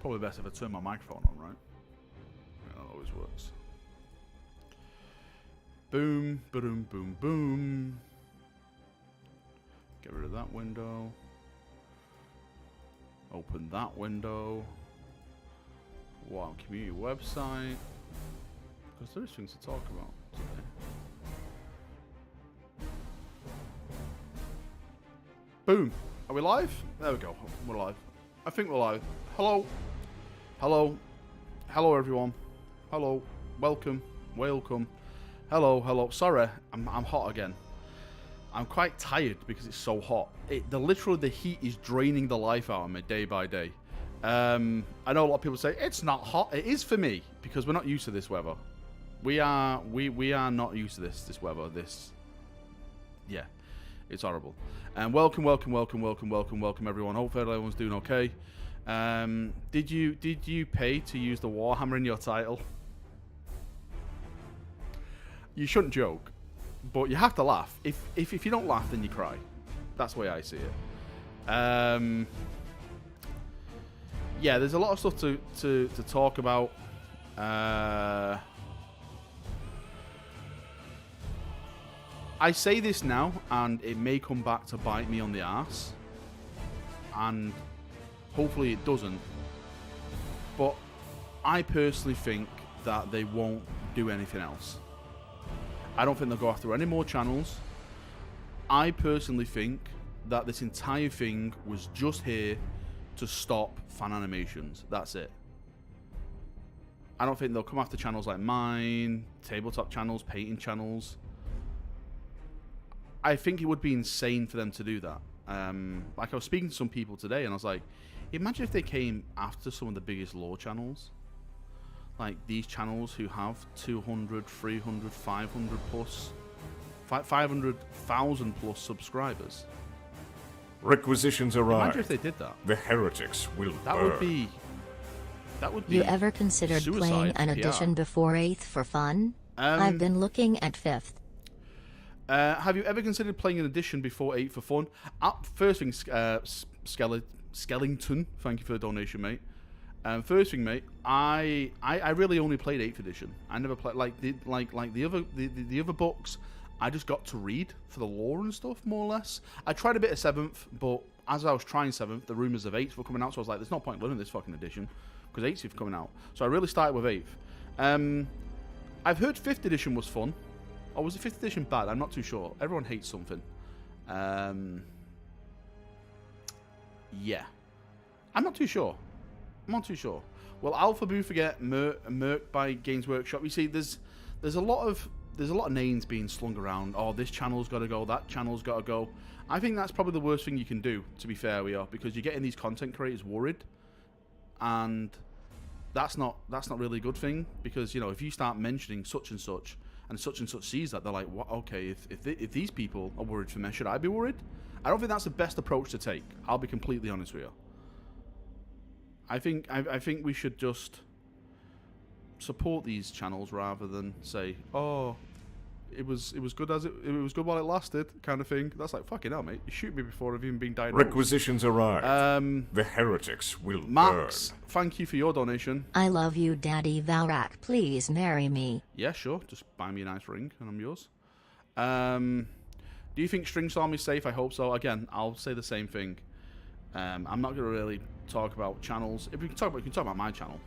Probably best if I turn my microphone on, right? Yeah, that always works. Boom, boom, boom, boom. Get rid of that window. Open that window. Wow, community website. Because there's things to talk about today. Boom. Are we live? There we go. We're live. I think we're live. Hello. Hello. Hello, everyone. Hello. Welcome. Welcome. Hello. Hello. Sorry, I'm hot again. I'm quite tired because it's so hot. Literally, the heat is draining the life out of me day by day. I know a lot of people say it's not hot. It is for me because we're not used to this weather. We are not used to this weather. Yeah, it's horrible. And welcome everyone. Hopefully everyone's doing okay. Did you pay to use the Warhammer in your title? You shouldn't joke, but you have to laugh. If you don't laugh, then you cry. That's the way I see it. Yeah, there's a lot of stuff to talk about. I say this now, and it may come back to bite me on the arse, and hopefully it doesn't. But I personally think that they won't do anything else. I don't think they'll go after any more channels. I personally think that this entire thing was just here to stop fan animations. That's it. I don't think they'll come after channels like mine, tabletop channels, painting channels. I think it would be insane for them to do that. Like I was speaking to some people today and I was like, imagine if they came after some of the biggest lore channels. Like these channels who have 200, 300, 500 plus, 500,000 plus subscribers. Requisitions arrived. Imagine if they did that. The heretics will That burn. would be. You ever considered playing an edition before 8th for fun? I've been looking at 5th. Have you ever considered playing an edition before 8 for fun? First thing, Skellington, thank you for the donation, mate. First thing, mate, I really only played 8th edition. I never played like the other books. I just got to read for the lore and stuff, more or less. I tried a bit of 7th, but as I was trying 7th, the rumours of 8th were coming out, so I was like, there's no point learning this fucking edition, because 8th is coming out. So I really started with 8th. I've heard 5th edition was fun. Or was the 5th edition bad? I'm not too sure. Everyone hates something. Yeah. I'm not too sure. Well, Alpha Boo forget Merc by Games Workshop. You see, there's a lot of names being slung around. Oh, this channel's got to go. That channel's got to go. I think that's probably the worst thing you can do. To be fair, because you're getting these content creators worried, and that's not really a good thing. Because if you start mentioning such and such sees that, they're like, what? Okay, if these people are worried for me, should I be worried? I don't think that's the best approach to take. I'll be completely honest with you. I think we should just support these channels rather than say, oh, it was good it was good while it lasted, kind of thing. That's like, fucking hell, mate. You shoot me before I've even been diagnosed. Requisitions arrived. The heretics will Max, burn. thank you for your donation. I love you, Daddy Valrak. Please marry me. Yeah, sure. Just buy me a nice ring and I'm yours. Do you think String Storm is safe? I hope so. Again, I'll say the same thing. I'm not going to really talk about channels. If we can talk about my channel.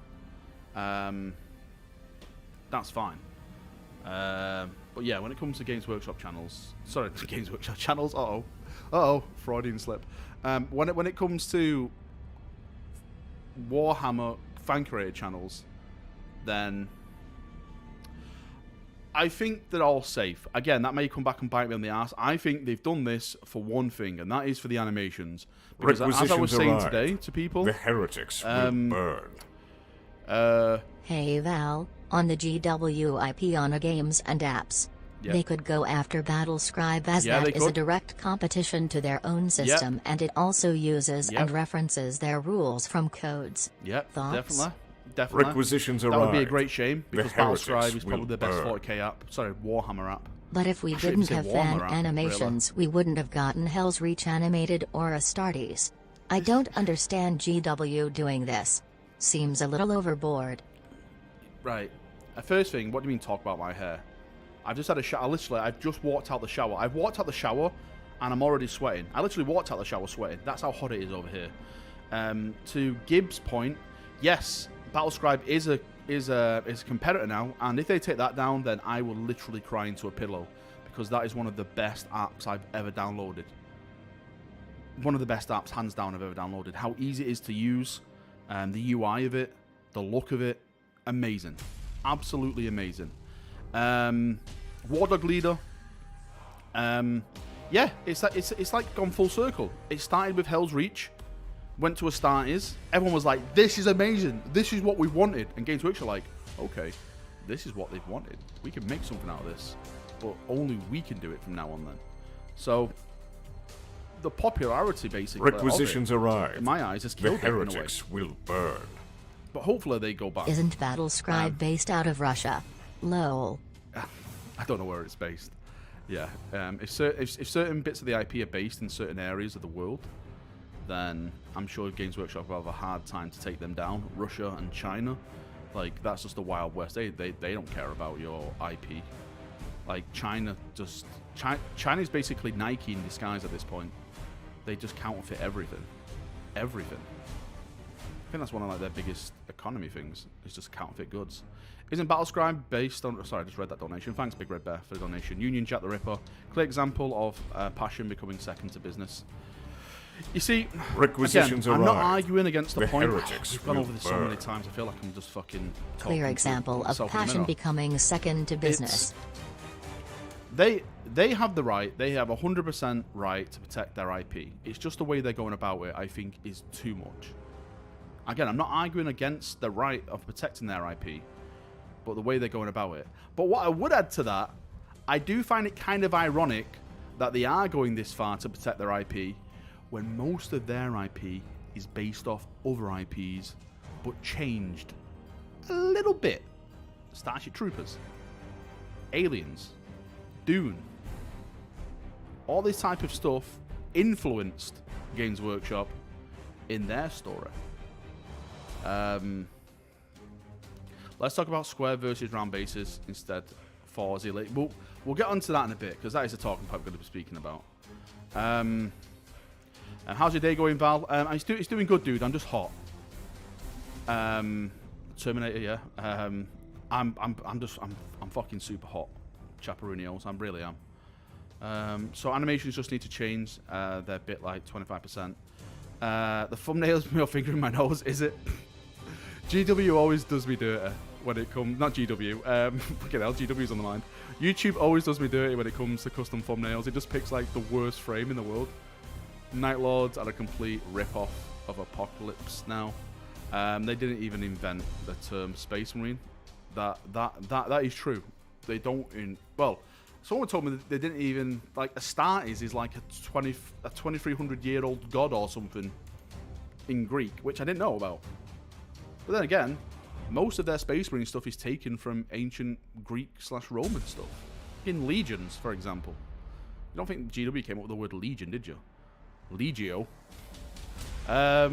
That's fine. But yeah, when it comes to Games Workshop channels, sorry, Games Workshop channels. Freudian slip. When it comes to Warhammer fan creator channels, then I think they're all safe. Again, that may come back and bite me on the ass. I think they've done this for one thing, and that is for the animations. Because as I was saying today to people, the heretics will burn. Hey Val, on the GW Warhammer games and apps, they could go after Battlescribe as that is a direct competition to their own system, and it also uses and references their rules from codes. Thoughts? Definitely. Requisitions arrived. That would be a great shame because Battlescribe is probably the best 40k app. Sorry, Warhammer app. But if we didn't have fan animations, we wouldn't have gotten Hell's Reach animated or Astartes. I don't understand GW doing this. Seems a little overboard. Right. First thing, what do you mean talk about my hair? I've just had a shower. I've just walked out the shower. I've walked out the shower and I'm already sweating. I literally walked out the shower sweating. That's how hot it is over here. To Gibbs' point, yes, Battlescribe is a competitor now, and if they take that down, then I will literally cry into a pillow, because that is one of the best apps I've ever downloaded. One of the best apps, hands down, I've ever downloaded. How easy it is to use, the UI of it, the look of it, amazing. Absolutely amazing. War Dog Leader. Yeah, it's like gone full circle. It started with Hell's Reach, went to Astartes. Everyone was like, "This is amazing. This is what we wanted." And Games Workshop are like, "Okay, this is what they've wanted. We can make something out of this, but only we can do it from now on." Then, so the popularity basically requisitions arrive. In my eyes, has killed the heretics will burn. But hopefully they go back. Isn't Battlescribe based out of Russia? Lol. I don't know where it's based. Yeah, if certain bits of the IP are based in certain areas of the world, then I'm sure Games Workshop will have a hard time to take them down. Russia and China, like, that's just the Wild West. They don't care about your IP. Like, China's basically Nike in disguise at this point. They just counterfeit everything. Everything. I think that's one of like their biggest economy things. It's just counterfeit goods. Isn't Battlescribe based on... Sorry, I just read that donation. Thanks, Big Red Bear, for the donation. Union Jack the Ripper. Clear example of passion becoming second to business. You see, requisitions again, I'm arrive. not arguing against the point. Heretics We've gone over this so burn. many times. I feel like I'm just fucking... Clear example of passion becoming second to business. They have the right. They have 100% right to protect their IP. It's just the way they're going about it, I think, is too much. Again, I'm not arguing against the right of protecting their IP, but the way they're going about it. But what I would add to that, I do find it kind of ironic that they are going this far to protect their IP when most of their IP is based off other IPs, but changed a little bit. Starship Troopers, Aliens, Dune, all this type of stuff influenced Games Workshop in their story. Let's talk about square versus round bases instead for Zilly. We'll get onto that in a bit, because that is a talking point we're going to be speaking about. How's your day going, Val? It's doing good, dude. I'm just hot. Terminator, yeah. I'm fucking super hot. Chaperonios, I really am. So animations just need to change. They're a bit like 25%. The thumbnail's me finger in my nose, is it? GW always does me dirty when it comes... Not GW. Fucking hell, GW's on the mind. YouTube always does me dirty when it comes to custom thumbnails. It just picks like the worst frame in the world. Night Lords are a complete rip-off of Apocalypse now. They didn't even invent the term Space Marine. That is true. They don't... Well, someone told me that they didn't even... Like, Astartes is like a 2,300-year-old god or something in Greek, which I didn't know about. But then again, most of their Space Marine stuff is taken from ancient Greek/Roman stuff. In Legions, for example. You don't think GW came up with the word Legion, did you? Legio. How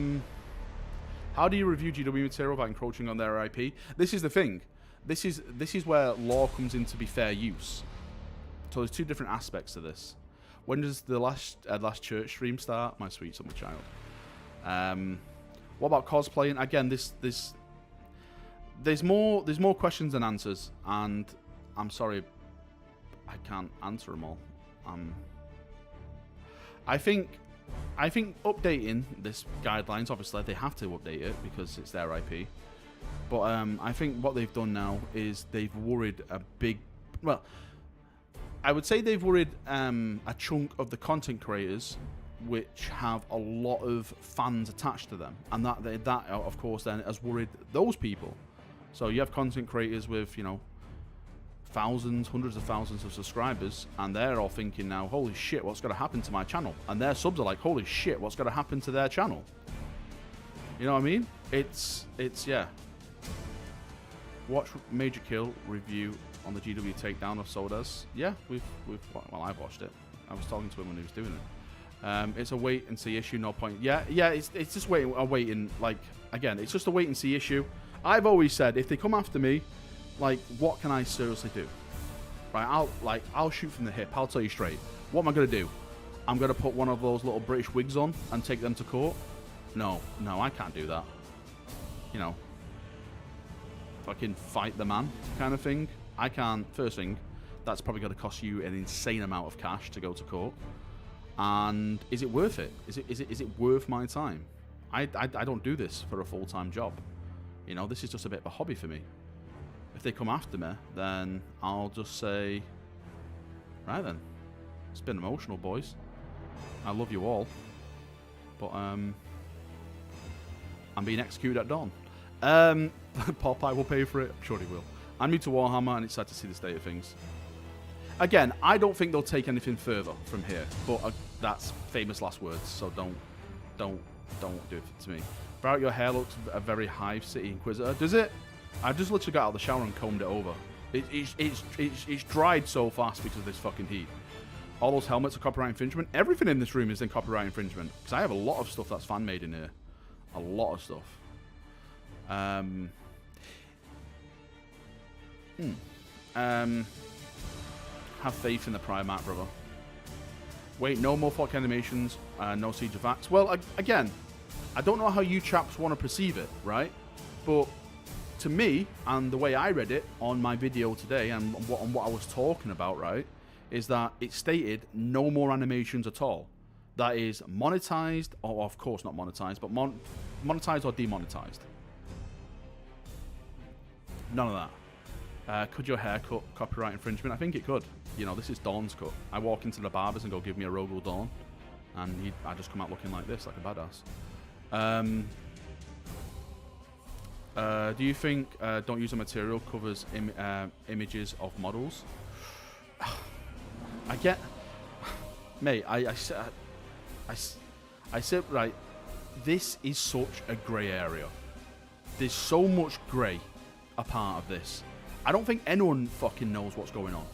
do you review GW material without encroaching on their IP? This is the thing. This is where lore comes in to be fair use. So there's two different aspects to this. When does the last church stream start? My sweet summer child. What about cosplaying? Again, there's more questions than answers, and I'm sorry, I can't answer them all. I think updating this guidelines, obviously they have to update it because it's their IP. But I think what they've done now is they've worried a big... Well, I would say they've worried a chunk of the content creators which have a lot of fans attached to them. And that of course, then has worried those people. So you have content creators with, thousands, hundreds of thousands of subscribers, and they're all thinking now, holy shit, what's going to happen to my channel? And their subs are like, holy shit, what's going to happen to their channel? You know what I mean? It's yeah. Watch Major Kill review on the GW takedown of Sodas. Yeah, well, I've watched it. I was talking to him when he was doing it. It's a wait and see issue, no point. Yeah, it's just waiting. Like, again, it's just a wait and see issue. I've always said, if they come after me, like, what can I seriously do? Right, I'll shoot from the hip. I'll tell you straight. What am I gonna do? I'm gonna put one of those little British wigs on and take them to court? No, I can't do that. You know, fucking fight the man kind of thing. I can't. First thing, that's probably gonna cost you an insane amount of cash to go to court. And is it worth it? Is it worth my time? I don't do this for a full-time job. You know, this is just a bit of a hobby for me. If they come after me, then I'll just say, right then, it's been emotional, boys. I love you all, but I'm being executed at dawn. Popeye will pay for it. I'm sure he will. I'm new to Warhammer, and it's sad to see the state of things. Again, I don't think they'll take anything further from here, but that's famous last words, so don't do it to me. Valrak, your hair looks a very Hive City Inquisitor. Does it? I've just literally got out of the shower and combed it over. It's dried so fast because of this fucking heat. All those helmets are copyright infringement. Everything in this room is in copyright infringement, because I have a lot of stuff that's fan-made in here. A lot of stuff. Have faith in the Primarch, brother. Wait, no more Fork animations, no Siege of Vax. Well, again, I don't know how you chaps want to perceive it, right? But to me, and the way I read it on my video today, and what I was talking about, right, is that it stated no more animations at all. That is monetized, or of course not monetized, but monetized or demonetized. None of that. Could your haircut copyright infringement? I think it could. You know, this is Dawn's cut. I walk into the barbers and go, give me a Robo Dawn, and I just come out looking like this, like a badass. Do you think don't use a material covers images of models? I get, mate. I said right. This is such a grey area. There's so much grey a part of this. I don't think anyone fucking knows what's going on.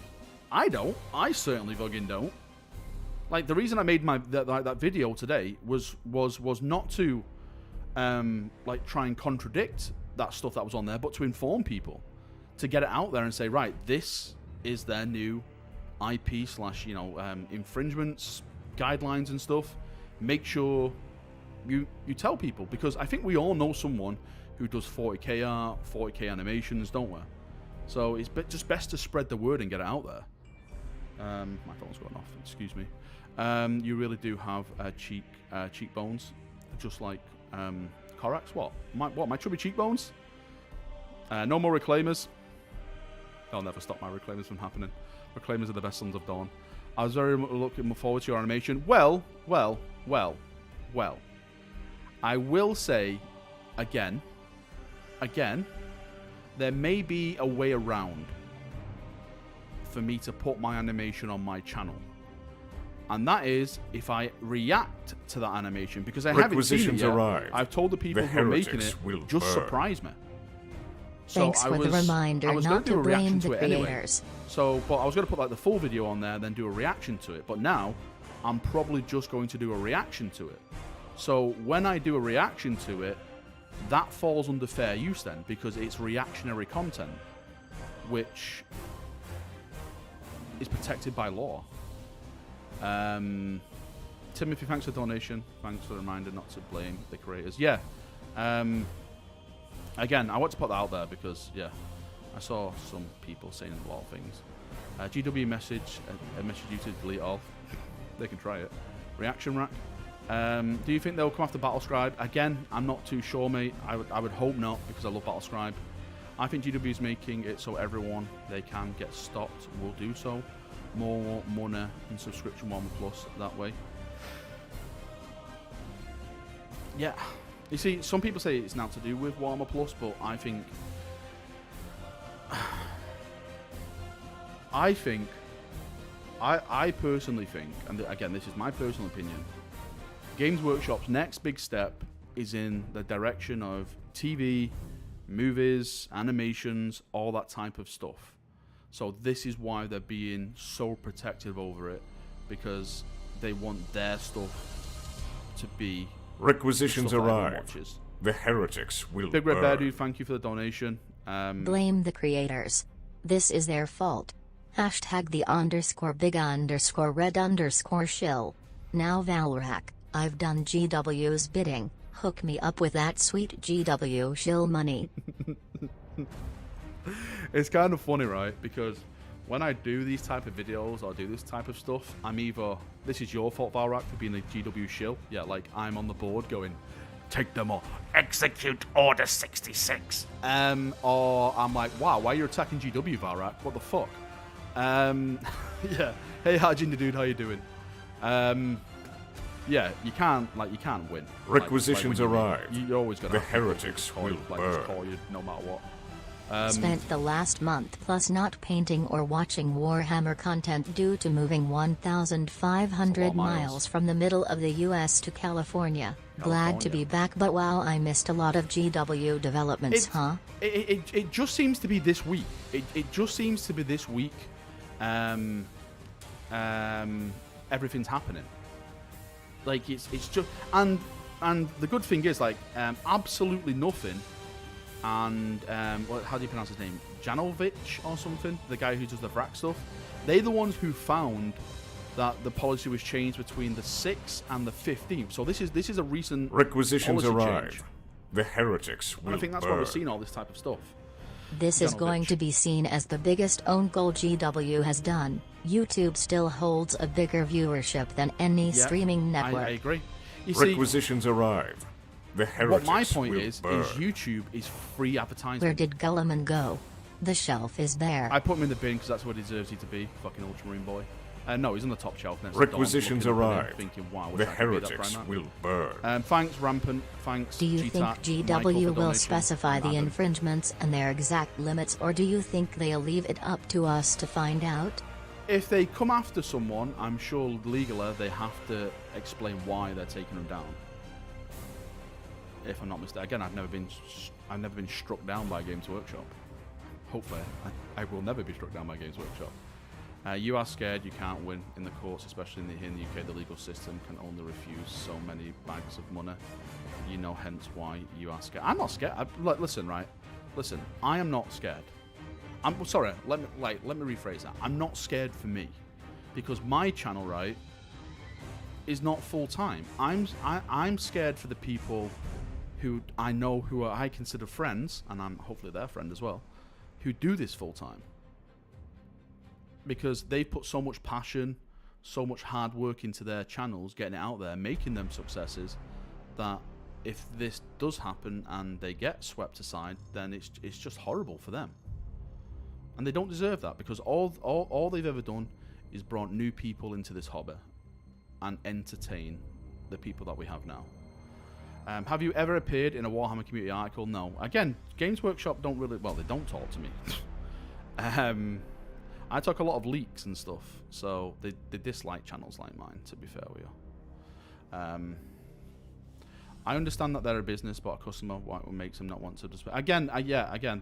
I don't. I certainly fucking don't. Like, the reason I made that video today was not to like try and contradict that stuff that was on there, but to inform people, to get it out there and say, right, this is their new IP / infringements guidelines and stuff. Make sure you tell people, because I think we all know someone who does 40k art, 40k animations, don't we? So it's just best to spread the word and get it out there. My phone's going off. Excuse me. You really do have cheekbones, just like Korax. What? My chubby cheekbones? No more Reclaimers. I'll never stop my Reclaimers from happening. Reclaimers are the best sons of Dawn. I was very much looking forward to your animation. Well. I will say, again, there may be a way around for me to put my animation on my channel. And that is if I react to that animation, because I haven't seen it yet. Arrived. I've told the people who are making it, just surprise me. Thanks for the reminder not to blame the creators. Anyway. So, but I was going to put like the full video on there, then do a reaction to it. But now, I'm probably just going to do a reaction to it. So when I do a reaction to it, that falls under fair use then, because it's reactionary content, which is protected by law. Timothy, thanks for the donation. Thanks for the reminder not to blame the creators. Yeah. Again, I want to put that out there because, yeah, I saw some people saying a lot of things. GW message you to delete all. They can try it. Reaction rack. Do you think they'll come after Battlescribe? Again, I'm not too sure, mate. I would hope not, because I love Battlescribe. I think GW is making it so everyone they can get stopped will do so. More money and subscription Warhammer Plus that way. Yeah. You see, some people say it's now to do with Warhammer Plus, but I think... I personally think, and again, this is my personal opinion, Games Workshop's next big step is in the direction of TV, movies, animations, all that type of stuff. So this is why they're being so protective over it, because they want their stuff to be. Requisitions arrive. The heretics will Big Red burn. Bear Dude, thank you for the donation. Blame the creators. This is their fault. Hashtag the _big_red_shill. Now Valrak, I've done GW's bidding. Hook me up with that sweet GW shill money. It's kind of funny, right? Because when I do these type of videos or do this type of stuff, I'm either, this is your fault, Valrak, for being a GW shill. Yeah, like I'm on the board going, take them all, execute Order 66. Or I'm like, wow, why are you attacking GW, Valrak? What the fuck? Yeah. Hey, Hajin dude, how you doing? Yeah, you can't win. Requisitions arrive. You're always gonna. The heretics will burn. Call you no matter what. Spent the last month plus not painting or watching Warhammer content due to moving 1,500 miles from the middle of the US to California. Glad to be back, but wow, I missed a lot of GW developments, huh? It just seems to be this week. It just seems to be this week. Everything's happening. Like it's just and the good thing is like absolutely nothing. And how do you pronounce his name? Janovic or something? The guy who does the Valrak stuff. They're the ones who found that the policy was changed between the 6th and the 15th. So this is a recent requisitions arrive. Change. The heretics will and I think that's burn. why we're seeing all this type of stuff. This is going to be seen as the biggest own goal GW has done. YouTube still holds a bigger viewership than any streaming network. I agree. You requisitions arrive. The heretics what my point will is burn. YouTube is free advertising. Where did Gulliman go? The shelf is bare. I put him in the bin because that's what he deserves to be. Fucking Ultramarine boy. No, he's on the top shelf next requisitions to arrive. Thinking, wow, the heretics will burn. Thanks, Rampant. Thanks, Do you think GW will specify the infringements and their exact limits, or do you think they'll leave it up to us to find out? If they come after someone, I'm sure legally they have to explain why they're taking them down. If I'm not mistaken, again, I've never been struck down by Games Workshop. Hopefully, I will never be struck down by Games Workshop. You are scared you can't win in the courts, especially here in the UK. The legal system can only refuse so many bags of money. You know, hence why you are scared. I'm not scared. Listen, right? Listen, I am not scared. I'm sorry. Let me rephrase that. I'm not scared for me, because my channel, right, is not full time. I'm scared for the people who I know, who I consider friends, and I'm hopefully their friend as well, who do this full time. Because they've put so much passion, so much hard work into their channels, getting it out there, making them successes, that if this does happen and they get swept aside, then it's just horrible for them. And they don't deserve that, because all they've ever done is brought new people into this hobby and entertain the people that we have now. Have you ever appeared in a Warhammer community article? No. Again, Games Workshop don't really, well, they don't talk to me. I talk a lot of leaks and stuff, so they dislike channels like mine, to be fair with you. I understand that they're a business, but a customer, what makes them not want to display? Again,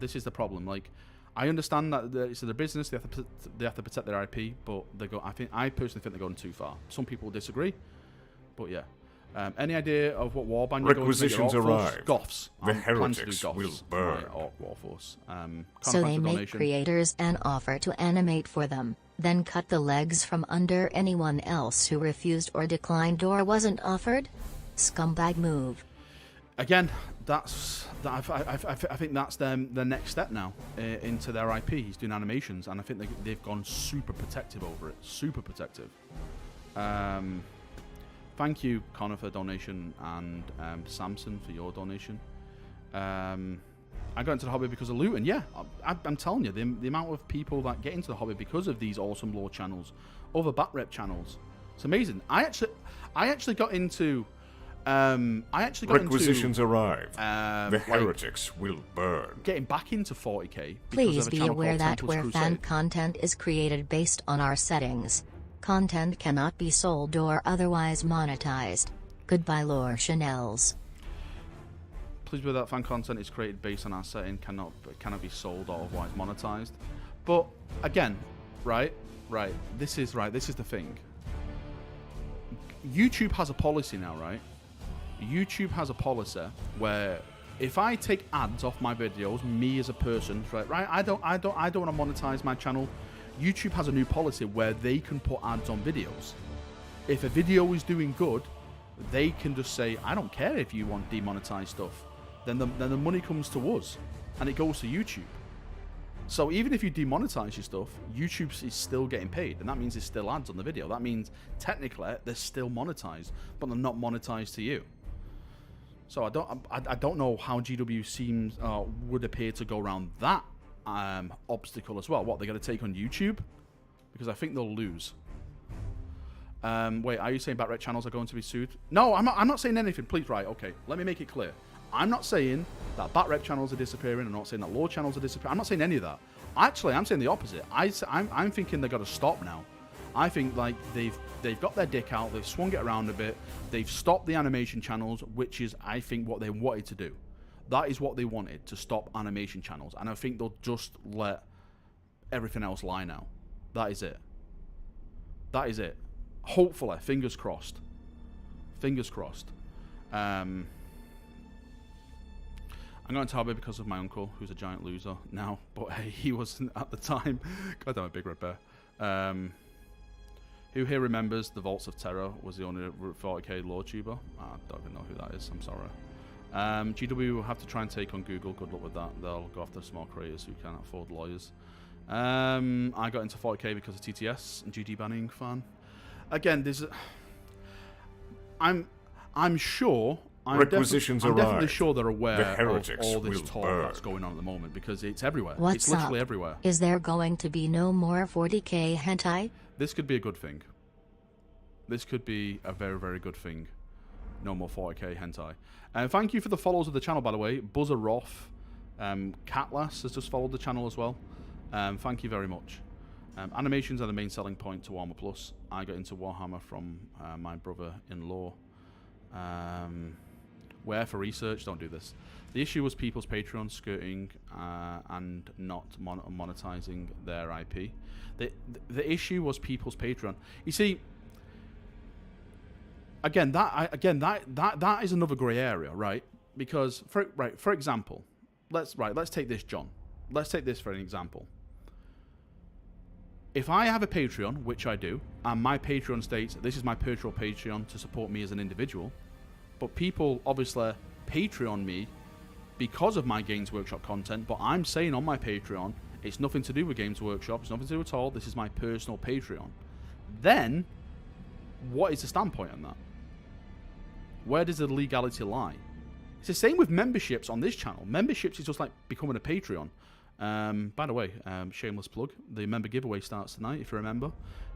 this is the problem. Like, I understand that it's their business, they have to protect their IP, but I personally think they're going too far. Some people disagree, but yeah. Any idea of what warband you're going to make? Requisitions arrive. Goths. The heretics will burn. Orc Warforce. So they make creators an offer to animate for them, then cut the legs from under anyone else who refused or declined or wasn't offered? Scumbag move. Again, I think that's their next step now into their IP. He's doing animations, and I think they've gone super protective over it. Super protective. Thank you, Connor, for the donation, and Samson for your donation. I got into the hobby because of loot, and yeah, I'm telling you, the amount of people that get into the hobby because of these awesome lore channels, other bat rep channels, it's amazing. I actually got into. Requisitions arrive. The heretics will burn. Getting back into 40k. Please be aware that where fan content is created based on our settings, content cannot be sold or otherwise monetized. Goodbye, lore Chanels. Please be aware that fan content is created based on our setting, cannot be sold or otherwise monetized. But again, right. This is the thing. YouTube has a policy now, right? YouTube has a policy where if I take ads off my videos, me as a person, right? I don't want to monetize my channel. YouTube has a new policy where they can put ads on videos. If a video is doing good, they can just say, I don't care if you want demonetized stuff. Then the money comes to us, and it goes to YouTube. So even if you demonetize your stuff, YouTube is still getting paid, and that means there's still ads on the video. That means technically they're still monetized, but they're not monetized to you. So I don't know how GW seems would appear to go around that obstacle as well. What, they're going to take on YouTube? Because I think they'll lose. Wait, are you saying Batrec channels are going to be sued? No, I'm not saying anything. Please, right, okay. Let me make it clear. I'm not saying that Batrec channels are disappearing. I'm not saying that law channels are disappearing. I'm not saying any of that. Actually, I'm saying the opposite. I'm thinking they've got to stop now. I think like they've got their dick out. They've swung it around a bit. They've stopped the animation channels, which is, I think, what they wanted to do. That is what they wanted, to stop animation channels. And I think they'll just let everything else lie now. That is it. That is it. Hopefully, fingers crossed. Fingers crossed. I'm going to Taube because of my uncle, who's a giant loser now, but hey, he wasn't at the time. God damn, a big red bear. Who here remembers the Vaults of Terror was the only 40k lore tuber? I don't even know who that is, I'm sorry. GW will have to try and take on Google. Good luck with that. They'll go after small creators who can't afford lawyers. I got into 40k because of TTS and GD banning fan. Again, there's I'm sure I'm definitely sure they're aware of all this talk that's going on at the moment, because it's everywhere. It's literally everywhere. Is there going to be no more 40k hentai? This could be a good thing. This could be a very, very good thing. No more 40k hentai. And thank you for the follows of the channel, by the way. Buzzer Roth, Catlass has just followed the channel as well. Thank you very much. Animations are the main selling point to Warhammer Plus. I got into Warhammer from my brother-in-law. Where for research, don't do this. The issue was people's Patreon skirting and not monetizing their IP. The issue was people's Patreon. You see, again, that is another grey area, right? Because for example, let's take this, John. Let's take this for an example. If I have a Patreon, which I do, and my Patreon states this is my personal Patreon to support me as an individual, but people obviously Patreon me because of my Games Workshop content, but I'm saying on my Patreon, it's nothing to do with Games Workshop, it's nothing to do at all, this is my personal Patreon. Then, what is the standpoint on that? Where does the legality lie? It's the same with memberships on this channel. Memberships is just like becoming a Patreon. By the way, shameless plug, the member giveaway starts tonight, if you remember.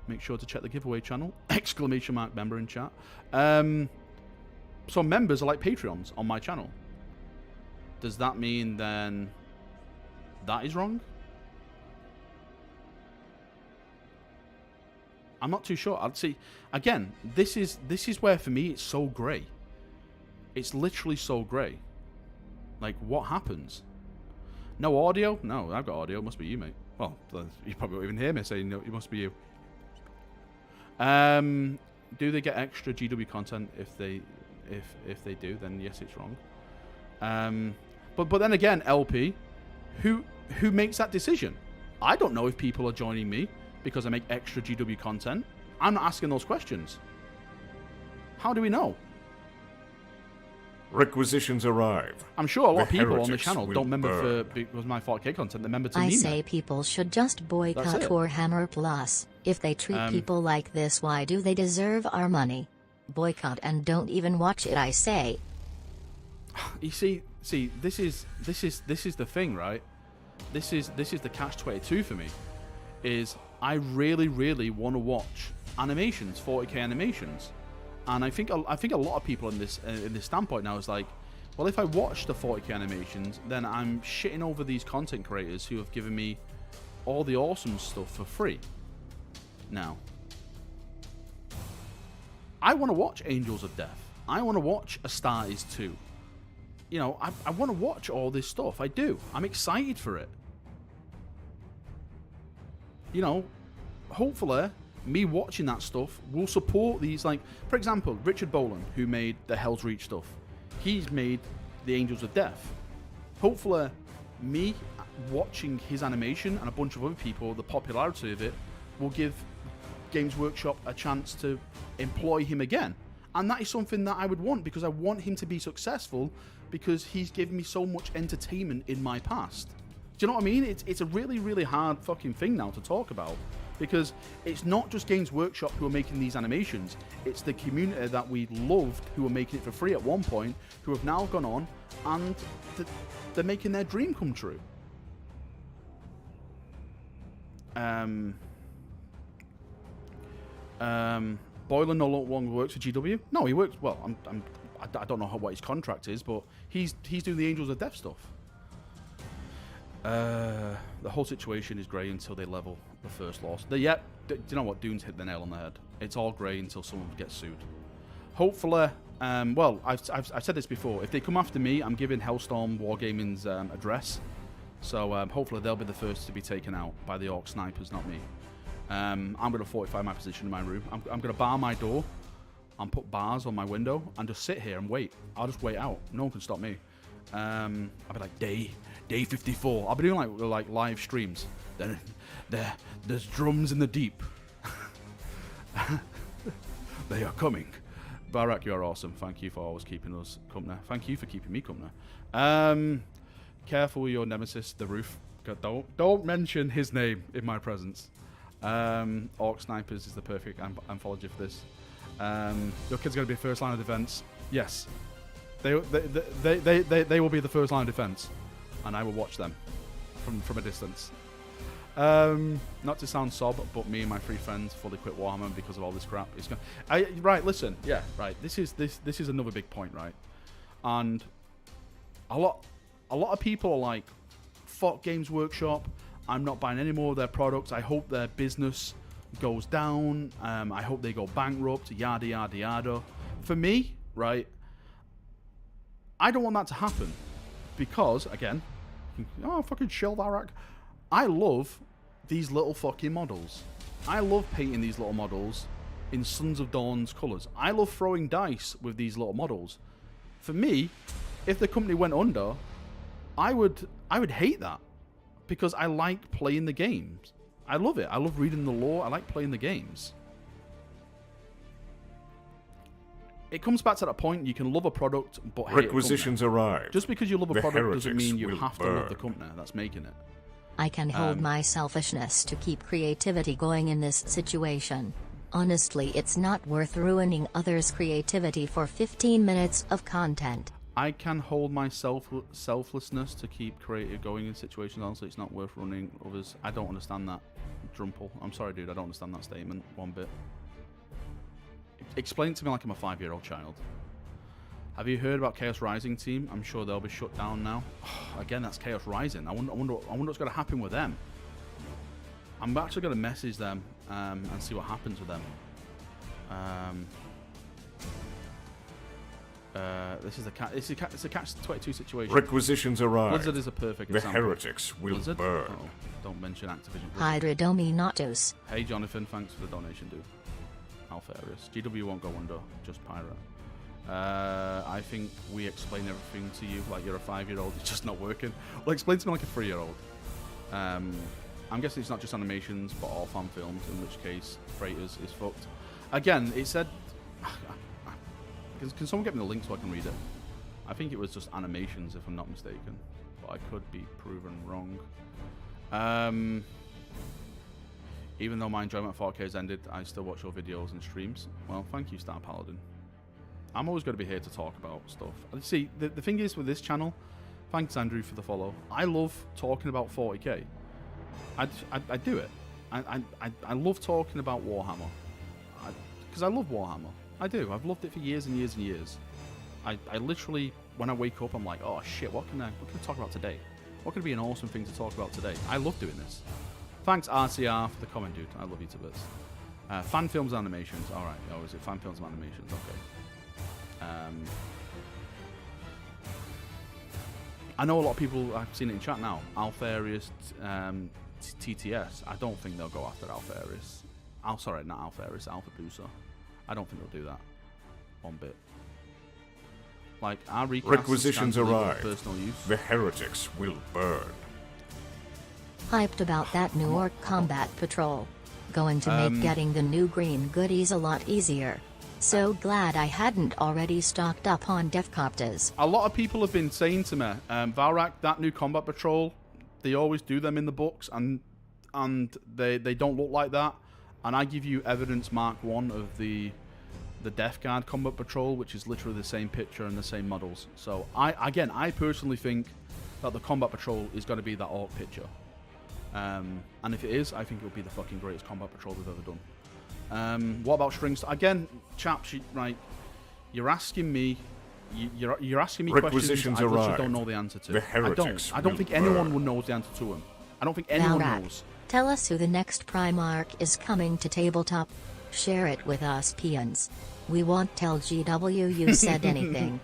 Make sure to check the giveaway channel. ! Member in chat. So members are like Patreons on my channel. Does that mean then that is wrong? I'm not too sure. I'd see, again, this is where for me it's so grey. It's literally so grey. Like, what happens? No audio? No, I've got audio. It must be you, mate. Well, you probably won't even hear me saying no, it must be you. Do they get extra GW content if they do? Then yes, it's wrong. But then again, LP, who makes that decision? I don't know if people are joining me because I make extra GW content. I'm not asking those questions. How do we know? Requisitions arrive. I'm sure a lot of people on the channel don't member because my 4K content. They member to me. I say people should just boycott Warhammer Plus. If they treat people like this, why do they deserve our money? Boycott and don't even watch it, I say. You see, this is the thing, right? This is the catch-22 for me. Is I really want to watch animations, 40k animations. And I think a lot of people in this standpoint now is like, well, if I watch the 40k animations, then I'm shitting over these content creators who have given me all the awesome stuff for free. Now, I want to watch Angels of Death. I want to watch Astartes 2. You know, I want to watch all this stuff. I do. I'm excited for it. You know, hopefully me watching that stuff will support these. Like, for example, Richard Boland, who made the Hell's Reach stuff, he's made the Angels of Death. Hopefully, me watching his animation and a bunch of other people, the popularity of it will give Games Workshop a chance to employ him again. And that is something that I would want, because I want him to be successful, because he's given me so much entertainment in my past. Do you know what I mean? It's a really, really hard fucking thing now to talk about, because it's not just Games Workshop who are making these animations. It's the community that we loved who were making it for free at one point, who have now gone on and they're making their dream come true. Boylan no longer works for GW. No, he works. Well, I don't know what his contract is, but he's doing the Angels of Death stuff. The whole situation is grey until they level the first loss. Do you know what? Dune's hit the nail on the head. It's all grey until someone gets sued. Hopefully, well, I've said this before. If they come after me, I'm giving Hellstorm Wargaming's address. So hopefully they'll be the first to be taken out by the Orc snipers, not me. I'm going to fortify my position in my room. I'm going to bar my door and put bars on my window and just sit here and wait. I'll just wait out. No one can stop me. I'll be like, day 54. I'll be doing like live streams. Then there's drums in the deep. They are coming. Valrak, you are awesome. Thank you for always keeping us company. Thank you for keeping me company. Careful with your nemesis, the roof. Don't mention his name in my presence. Orc Snipers is the perfect anthology for this. Your kid's going to be first line of defense. Yes, they will be the first line of defense, and I will watch them from a distance. Not to sound sob, but me and my 3 friends fully quit Warhammer because of all this crap. It's right. Listen, yeah, right. This is another big point, right? And a lot of people are like, "Fuck Games Workshop. I'm not buying any more of their products. I hope their business goes down. I hope they go bankrupt. Yada yada yada." For me, right, I don't want that to happen, because again, fucking chill, Valrak. I love these little fucking models. I love painting these little models in Sons of Dawn's colours. I love throwing dice with these little models. For me, if the company went under, I would hate that, because I like playing the games. I love it. I love reading the lore. I like playing the games. It comes back to that point, you can love a product but hate Requisitions a arrived. Just because you love a product doesn't mean you have to love the company that's making it. I can hold my selfishness to keep creativity going in this situation. Honestly, it's not worth ruining others' creativity for 15 minutes of content. I can hold my selflessness to keep creative going in situations. Honestly, it's not worth running others. I don't understand that, Drumple. I'm sorry, dude. I don't understand that statement one bit. Explain it to me like I'm a 5-year-old child. Have you heard about Chaos Rising team? I'm sure they'll be shut down now. Again, that's Chaos Rising. I wonder what's going to happen with them. I'm actually going to message them and see what happens with them. It's a catch-22 situation. Requisitions arrived. Blizzard is a perfect example. The heretics will Blizzard? burn. Oh, don't mention Activision. Hydra Dominatus. Hey Jonathan, thanks for the donation, dude. Alpharius. GW won't go under, just Pyro. I think we explain everything to you like you're a 5-year-old. It's just not working. Well, explain to me like a 3-year-old. I'm guessing it's not just animations, but all fan films, in which case Freighters is fucked. Again, it said... Can someone get me the link so I can read it? I think it was just animations, if I'm not mistaken. But I could be proven wrong. Even though my enjoyment of 4K has ended, I still watch your videos and streams. Well, thank you, Star Paladin. I'm always going to be here to talk about stuff. See, the thing is with this channel, thanks Andrew for the follow. I love talking about 40k. I do it. I love talking about Warhammer. Because I love Warhammer. I do. I've loved it for years and years and years. I literally, when I wake up, I'm like, oh shit, what can I talk about today? What could be an awesome thing to talk about today? I love doing this. Thanks RCR for the comment, dude. I love you to bits. Fan films and animations. Alright. Oh, is it fan films and animations? Okay. I know a lot of people, I've seen it in chat now, Alpharius, TTS. I don't think they'll go after Alpharius. sorry, not Alpha Eris, Alpha Booster. I don't think they'll do that. One bit. Like, our requisitions arrive. Personal use. The heretics will burn. Hyped about that new Orc Combat Patrol. Going to make getting the new green goodies a lot easier. So glad I hadn't already stocked up on Defcopters. A lot of people have been saying to me, Valrak, that new Combat Patrol, they always do them in the books, and they don't look like that. And I give you evidence Mark 1 of the Death Guard Combat Patrol, which is literally the same picture and the same models. So I personally think that the Combat Patrol is going to be that Orc picture. And if it is, I think it will be the fucking greatest Combat Patrol they've ever done. What about strings? Again, chaps, right? You're asking me. You're asking me questions I literally don't know the answer to. I don't think anyone will know the answer to them. I don't think anyone knows. Tell us who the next Primarch is coming to tabletop. Share it with us peons. We won't tell GW you said anything.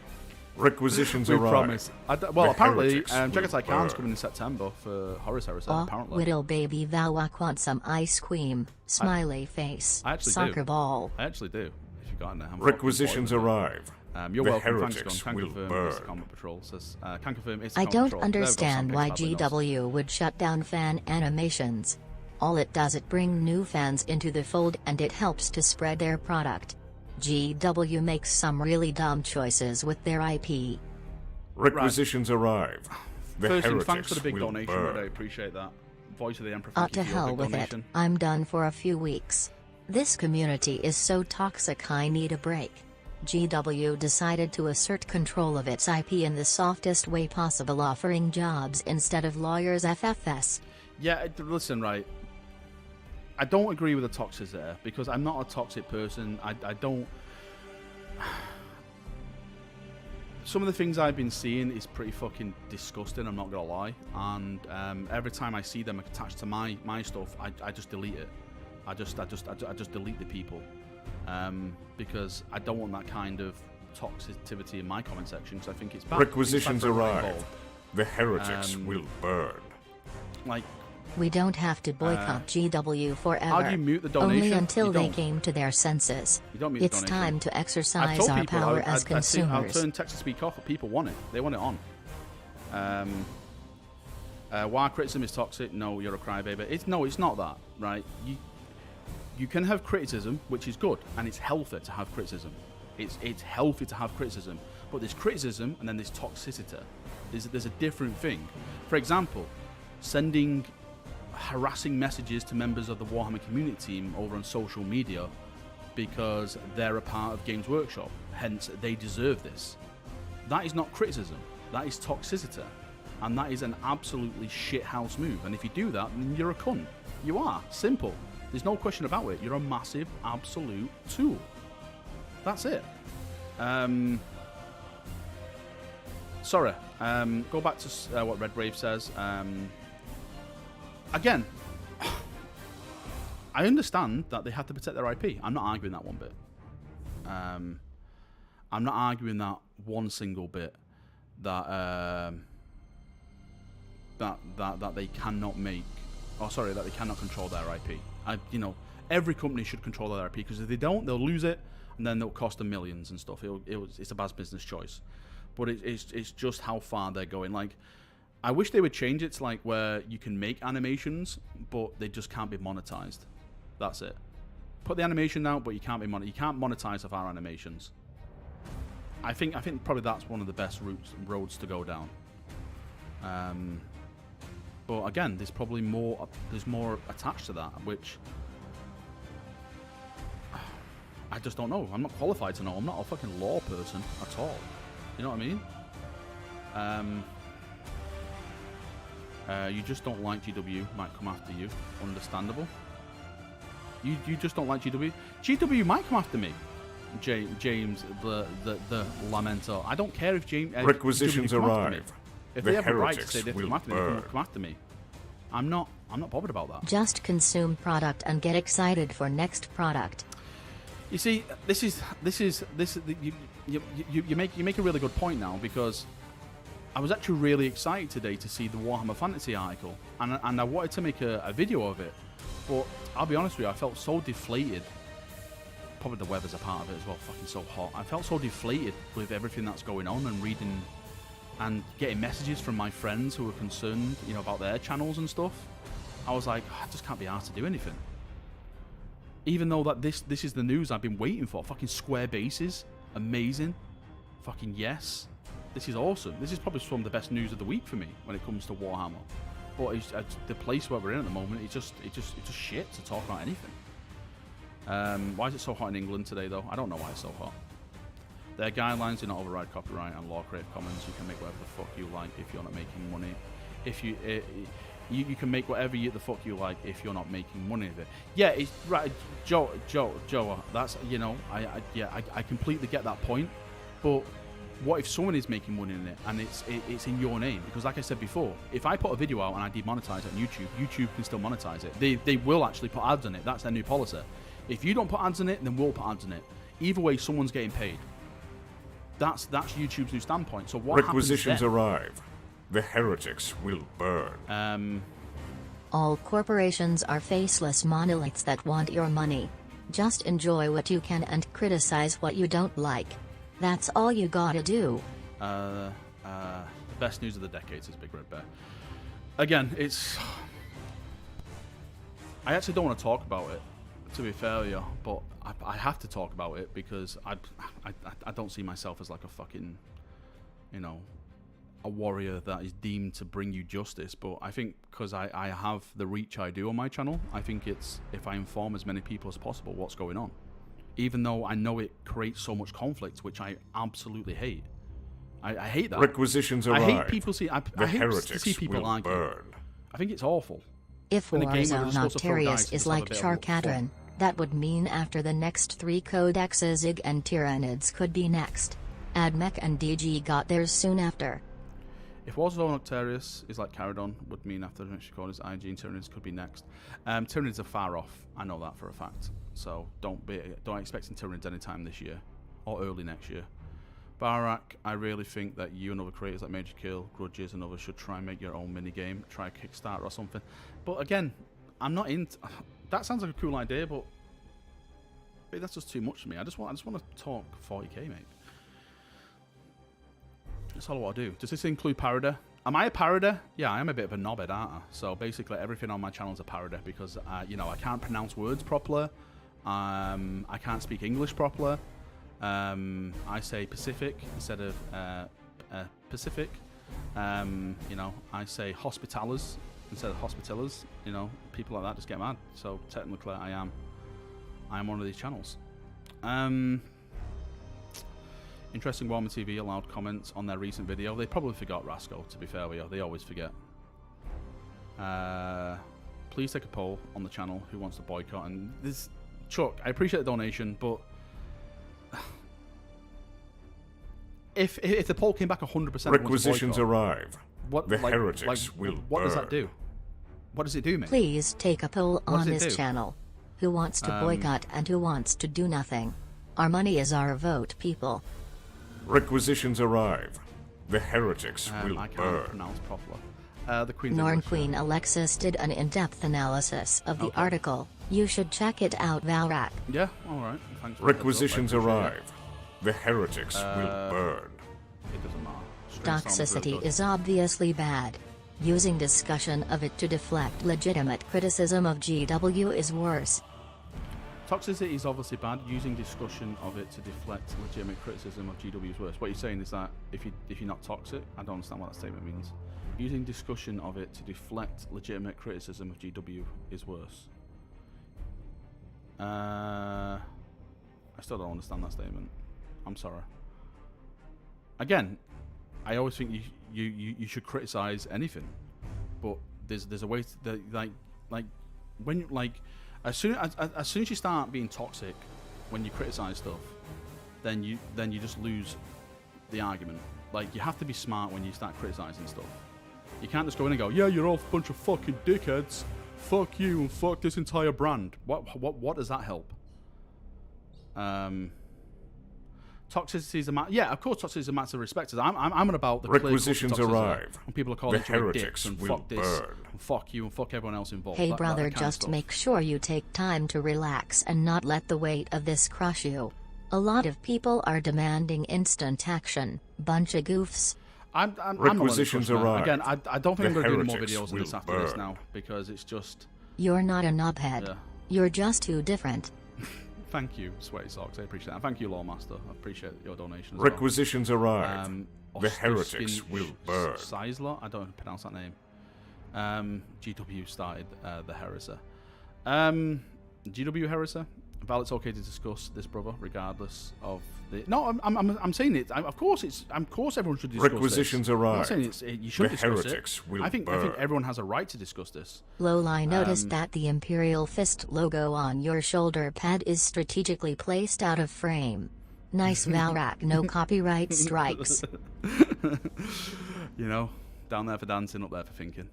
Requisitions arrive. Promise. Well, apparently, Jagged Khan's coming in September for Horus Heresy, apparently. Little baby Valrak wants some ice cream. Smiley face. I actually Soccer do. ball. I actually do. If you got in there. Requisitions arrive. You're the welcome. heretics Can will confirm burn. it's the Combat Patrol. Says, can confirm it's the I Combat don't Patrol. understand why GW would shut down fan animations. All it does it bring new fans into the fold and it helps to spread their product. GW makes some really dumb choices with their IP. Requisitions arrive. The First thing, heretics thanks for the big will donation, burn. I appreciate that. Voice of the Emperor. To hell with it. I'm done for a few weeks. This community is so toxic I need a break. GW decided to assert control of its IP in the softest way possible, offering jobs instead of lawyers FFS. Yeah, listen, right. I don't agree with the toxicity because I'm not a toxic person. I don't... Some of the things I've been seeing is pretty fucking disgusting, I'm not gonna lie. And every time I see them attached to my stuff, I just delete it. I just delete the people. Because I don't want that kind of toxicity in my comment section because I think it's bad. Requisitions arrive. The heretics will burn. Like, we don't have to boycott GW forever. How do you mute the donation? Only until they came to their senses. You don't mute it's the donation. time to exercise our power as consumers. I'll turn text to speak off, but people want it. They want it on. Why criticism is toxic? No, you're a crybaby. It's not that, right? You can have criticism, which is good, and it's healthy to have criticism. It's healthy to have criticism, but there's criticism and then there's toxicity. There's a different thing. For example, sending harassing messages to members of the Warhammer community team over on social media because they're a part of Games Workshop, hence they deserve this. That is not criticism, that is toxicity, and that is an absolutely shithouse move. And if you do that, then you're a cunt. You are. Simple. There's no question about it. You're a massive, absolute tool. That's it. Sorry. Go back to what Red Brave says. Again, I understand that they have to protect their IP. I'm not arguing that one bit. I'm not arguing that one single bit that that they cannot make. Oh, sorry, that they cannot control their IP. Every company should control their IP because if they don't, they'll lose it, and then they'll cost them millions and stuff. It's a bad business choice, but it's just how far they're going. Like, I wish they would change it to like where you can make animations, but they just can't be monetized. That's it. Put the animation out, but you can't monetize off our animations. I think probably that's one of the best roads to go down. But again, there's probably more. There's more attached to that, which I just don't know. I'm not qualified to know. I'm not a fucking law person at all. You know what I mean? You just don't like GW. Might come after you. Understandable. You just don't like GW. GW might come after me. James, the lamenter. I don't care if James. Requisitions arrive. If they have a right to say they come after me, they come after me. I'm not bothered about that. Just consume product and get excited for next product. You see, this is you make a really good point now, because I was actually really excited today to see the Warhammer Fantasy article, and I wanted to make a video of it, But I'll be honest with you, I felt so deflated. Probably the weather's a part of it as well, fucking so hot. I felt so deflated with everything that's going on and reading and getting messages from my friends who were concerned, you know, about their channels and stuff. I was like, I just can't be asked to do anything. Even though that this is the news I've been waiting for. Fucking square bases. Amazing. Fucking yes. This is awesome. This is probably some of the best news of the week for me when it comes to Warhammer. But the place where we're in at the moment, it's just shit to talk about anything. Why is it so hot in England today, though? I don't know why it's so hot. Their guidelines do not override copyright and law Creative Commons. You can make whatever the fuck you like if you're not making money. If you can make whatever the fuck you like if you're not making money of it. Yeah, it's right, Joe. That's, you know, I completely get that point. But what if someone is making money in it and it's in your name? Because like I said before, if I put a video out and I demonetize it on YouTube, YouTube can still monetize it. They will actually put ads on it. That's their new policy. If you don't put ads on it, then we'll put ads on it. Either way, someone's getting paid. That's YouTube's new standpoint. So what requisitions arrive. The heretics will burn. All corporations are faceless monoliths that want your money. Just enjoy what you can and criticize what you don't like. That's all you gotta do. The best news of the decade says Big Red Bear. Again, it's... I actually don't want to talk about it, to be fair, yeah, but I have to talk about it because I don't see myself as like a fucking, you know, a warrior that is deemed to bring you justice. But I think because I have the reach I do on my channel, I think it's if I inform as many people as possible what's going on. Even though I know it creates so much conflict, which I absolutely hate. I hate that. Requisitions arrive. I hate people see. I hate to see people argue. Burn. I think it's awful. If Warzone Octarius is like Charkadron, that would mean after the next 3 codexes Zig and Tyranids could be next. AdMech and DG got theirs soon after. If Warzone Octarius is like Caradon, would mean after the next codexes IG and Tyranids could be next. Tyranids are far off. I know that for a fact. So don't expect Tyranids anytime this year or early next year. Valrak, I really think that you and other creators like Major Kill, Grudges and others should try and make your own minigame, try a Kickstarter or something. But again, I'm not into... That sounds like a cool idea, but that's just too much for me. I just want to talk 40k, mate. That's all I want to do. Does this include parody? Am I a parody? Yeah, I am a bit of a knobhead, aren't I? So basically everything on my channel is a parody because, you know, I can't pronounce words properly. I can't speak English properly. I say Pacific instead of Pacific. You know, I say hospitalers instead of hospitalers. You know, people like that just get mad. So technically, I am one of these channels. Interesting. Warhammer TV allowed comments on their recent video. They probably forgot Rasco. To be fair with you, they always forget. Please take a poll on the channel. Who wants to boycott? And this, Chuck, I appreciate the donation, but. If the poll came back 100%, requisitions arrive. What the heretics will burn. What does that do? What does it do, mate? Please take a poll on this channel. Who wants to boycott and who wants to do nothing? Our money is our vote, people. Requisitions arrive. The heretics will I can't burn. pronounce properly. The Queen's Norn English, Queen Alexis did an in-depth analysis of the article. You should check it out, Valrak. Yeah, alright. Thanks for requisitions arrive. The heretics will burn. It doesn't matter. Toxicity is obviously bad. Using discussion of it to deflect legitimate criticism of GW is worse. Toxicity is obviously bad. Using discussion of it to deflect legitimate criticism of GW is worse. What you're saying is that if you're not toxic, I don't understand what that statement means. Using discussion of it to deflect legitimate criticism of GW is worse. I still don't understand that statement. I'm sorry. Again, I always think you should criticize anything, but there's a way to like when you as soon as you start being toxic when you criticize stuff, then you just lose the argument. Like, you have to be smart when you start criticizing stuff. You can't just go in and go, yeah, you're all a bunch of fucking dickheads. Fuck you and fuck this entire brand. What does that help? Toxicity is a matter. Yeah, of course, toxicity is a matter of respect. I'm on about the requisitions arrive. When people are calling each other dicks and fuck this, and fuck you, and fuck everyone else involved. Hey, brother, just make sure you take time to relax and not let the weight of this crush you. A lot of people are demanding instant action. Bunch of goofs. I'm requisitions arrive. Again, I don't think I'm going to do more videos on this after this now because it's just. You're not a knobhead. Yeah. You're just too different. Thank you, Sweaty Socks. I appreciate that. Thank you, Lawmaster. I appreciate your donation as requisitions well. arrive. The heretics will burn. Seisler? I don't pronounce that name. GW started the Heresy. GW Heresy? Val, it's okay to discuss this, brother, regardless of the. No, I'm saying it. Of course, everyone should discuss requisitions this. arrive. I'm not saying you should discuss it. Will I think everyone has a right to discuss this. Lola, I noticed that the Imperial Fist logo on your shoulder pad is strategically placed out of frame. Nice, Valrak. No copyright strikes. You know, down there for dancing, up there for thinking.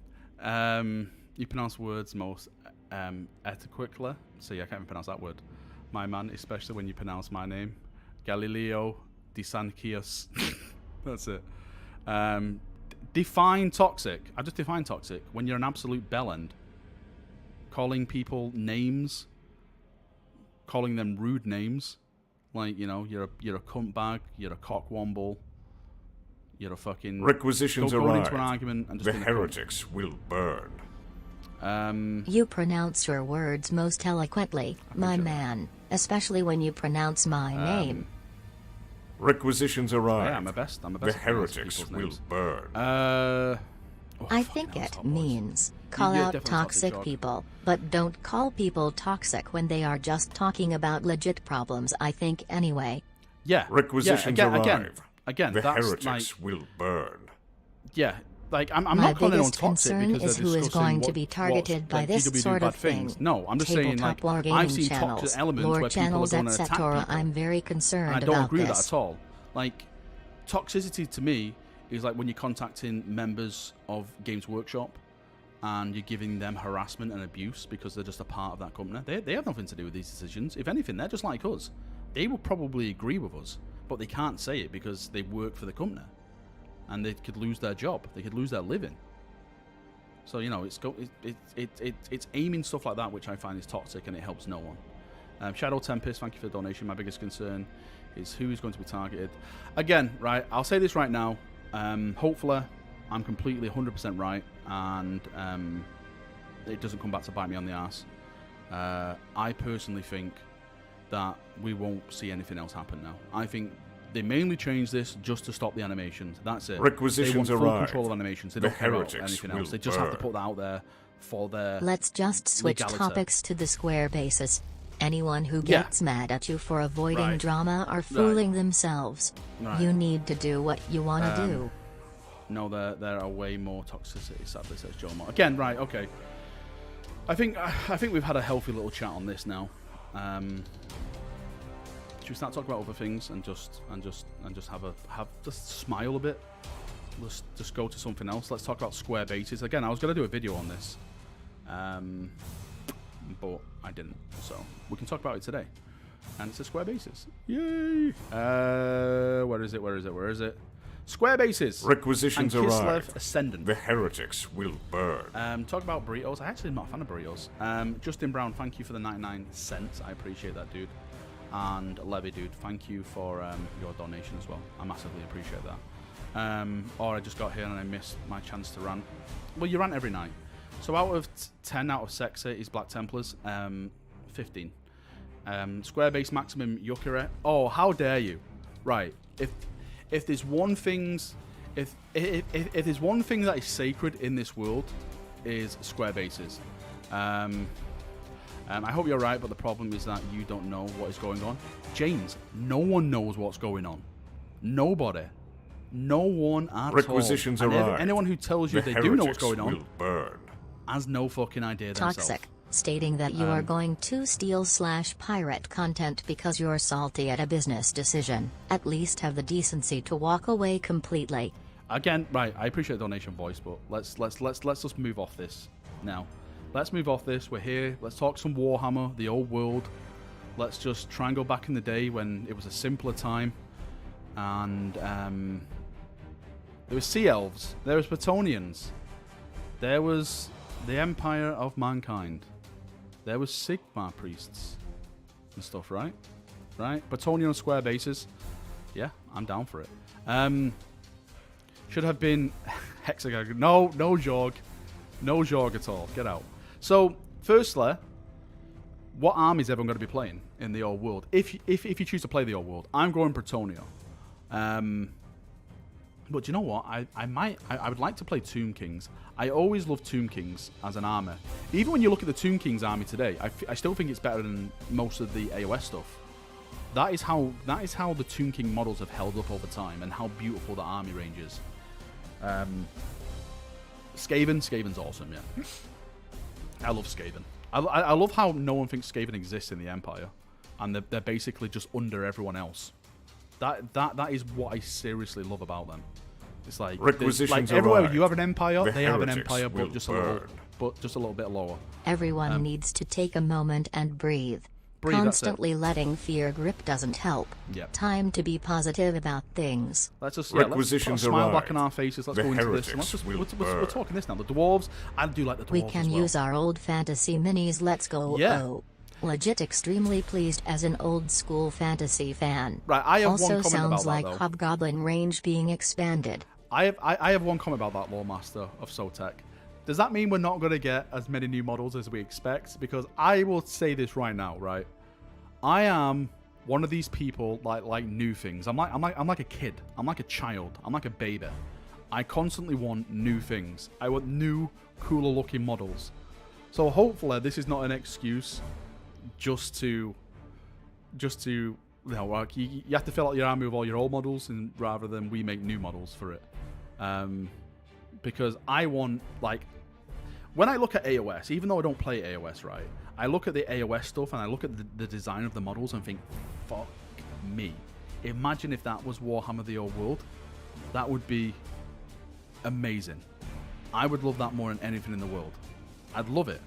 You pronounce words most etiquetely. So yeah, I can't even pronounce that word. My man, especially when you pronounce my name, Galileo de Sanchius. That's it. Define toxic. I just define toxic. When you're an absolute bellend, calling people names, calling them rude names, like, you know, you're a cunt bag, you're a cockwomble, you're a fucking. Requisitions going arrive. Into an argument and just the heretics will burn. You pronounce your words most eloquently, my man, especially when you pronounce my name. Requisitions arrive. Yeah, I'm a best. The heretics will burn. I think it means call out toxic people, but don't call people toxic when they are just talking about legit problems, I think, anyway. Yeah. Requisitions arrive. Again, the that's heretics will burn. Yeah. Like, I'm My not calling anyone biggest toxic concern because is they're who is discussing going to be targeted by this GW sort bad of thing. things. No, I'm just saying, like, I've seen toxic elements lore where people channels, are going to attack people. I'm very concerned and I don't about agree this. with that at all. Like, toxicity to me is like when you're contacting members of Games Workshop and you're giving them harassment and abuse because they're just a part of that company. They have nothing to do with these decisions. If anything, they're just like us. They will probably agree with us, but they can't say it because they work for the company. And they could lose their job. They could lose their living. So, you know, it's aiming stuff like that, which I find is toxic and it helps no one. Shadow Tempest, thank you for the donation. My biggest concern is who is going to be targeted. Again, right, I'll say this right now. Hopefully, I'm completely 100% right, and it doesn't come back to bite me on the ass. I personally think that we won't see anything else happen now. I think they mainly changed this just to stop the animations. That's it. Requisitions they want full arrive. Control of animations. They don't care about anything else. They just have to put that out there for their. Let's just switch topics to the square basis. Anyone who gets mad at you for avoiding drama are fooling themselves. You need to do what you want to do. No, there are way more toxicity, sadly, says Joe Moore. Again, right, okay. I think we've had a healthy little chat on this now. Should we start talking about other things and just smile a bit? Let's just go to something else. Let's talk about square bases. Again, I was going to do a video on this, but I didn't. So we can talk about it today. And it's a square bases. Yay! Where is it? Square bases. Requisitions and Kislev arrive. Ascendant. The heretics will burn. Talk about burritos. I actually am not a fan of burritos. Justin Brown, thank you for the 99 cents. I appreciate that, dude. And Levy, dude, thank you for your donation as well. I massively appreciate that. Or I just got here and I missed my chance to rant. Well, you rant every night. So out of 10 out of Sexa is Black Templars, 15. Square base maximum Yukire. Oh, how dare you! Right, if there's one thing, if there's one thing that is sacred in this world, is square bases. I hope you're right, but the problem is that you don't know what is going on. James, no one knows what's going on. Nobody. No one at Requisitions all. arrive. Anyone who tells you they do know what's going on will burn. has no fucking idea themselves. Toxic, stating that you are going to steal/pirate content because you're salty at a business decision. At least have the decency to walk away completely. Again, right, I appreciate the donation voice, but let's just move off this now. Let's move off this. We're here. Let's talk some Warhammer, the old world. Let's just try and go back in the day when it was a simpler time. and there was Sea Elves, there was Bretonnians, there was the Empire of Mankind, there was Sigmar priests and stuff, right? Bretonnian on square bases. Yeah, I'm down for it. Should have been Hexagon. No Jorg. No Jorg at all. Get out. So, firstly, what army is everyone going to be playing in the old world? If you choose to play the old world, I'm going Bretonnia. But you know what? I would like to play Tomb Kings. I always love Tomb Kings as an army. Even when you look at the Tomb Kings army today, I still think it's better than most of the AOS stuff. That is how the Tomb King models have held up over time, and how beautiful the army range is. Skaven's awesome, yeah. I love Skaven. I love how no one thinks Skaven exists in the Empire, and they're basically just under everyone else. That is what I seriously love about them. It's like everywhere you have an empire, they have an empire, but just a little bit lower. Everyone needs to take a moment and breathe. Constantly letting fear grip doesn't help. Yep. Time to be positive about things. Let's just let's put a smile back on our faces. Let's go into this. We're talking this now. The dwarves. I do like the dwarves. We can use our old fantasy minis. Let's go. Yeah. Oh. Legit extremely pleased as an old school fantasy fan. Right, I have also one comment sounds about like that, though. Hobgoblin range being expanded. I have one comment about that, Lore Master of Sotek. Does that mean we're not going to get as many new models as we expect? Because I will say this right now, right? I am one of these people like new things. I'm like a kid. I'm like a child. I'm like a baby. I constantly want new things. I want new, cooler looking models. So hopefully this is not an excuse just to you know, like you have to fill out your army with all your old models, and rather than we make new models for it. Because I want, like, when I look at AOS, even though I don't play AOS, right, I look at the AOS stuff and I look at the design of the models and think, fuck me. Imagine if that was Warhammer the Old World. That would be amazing. I would love that more than anything in the world. I'd love it.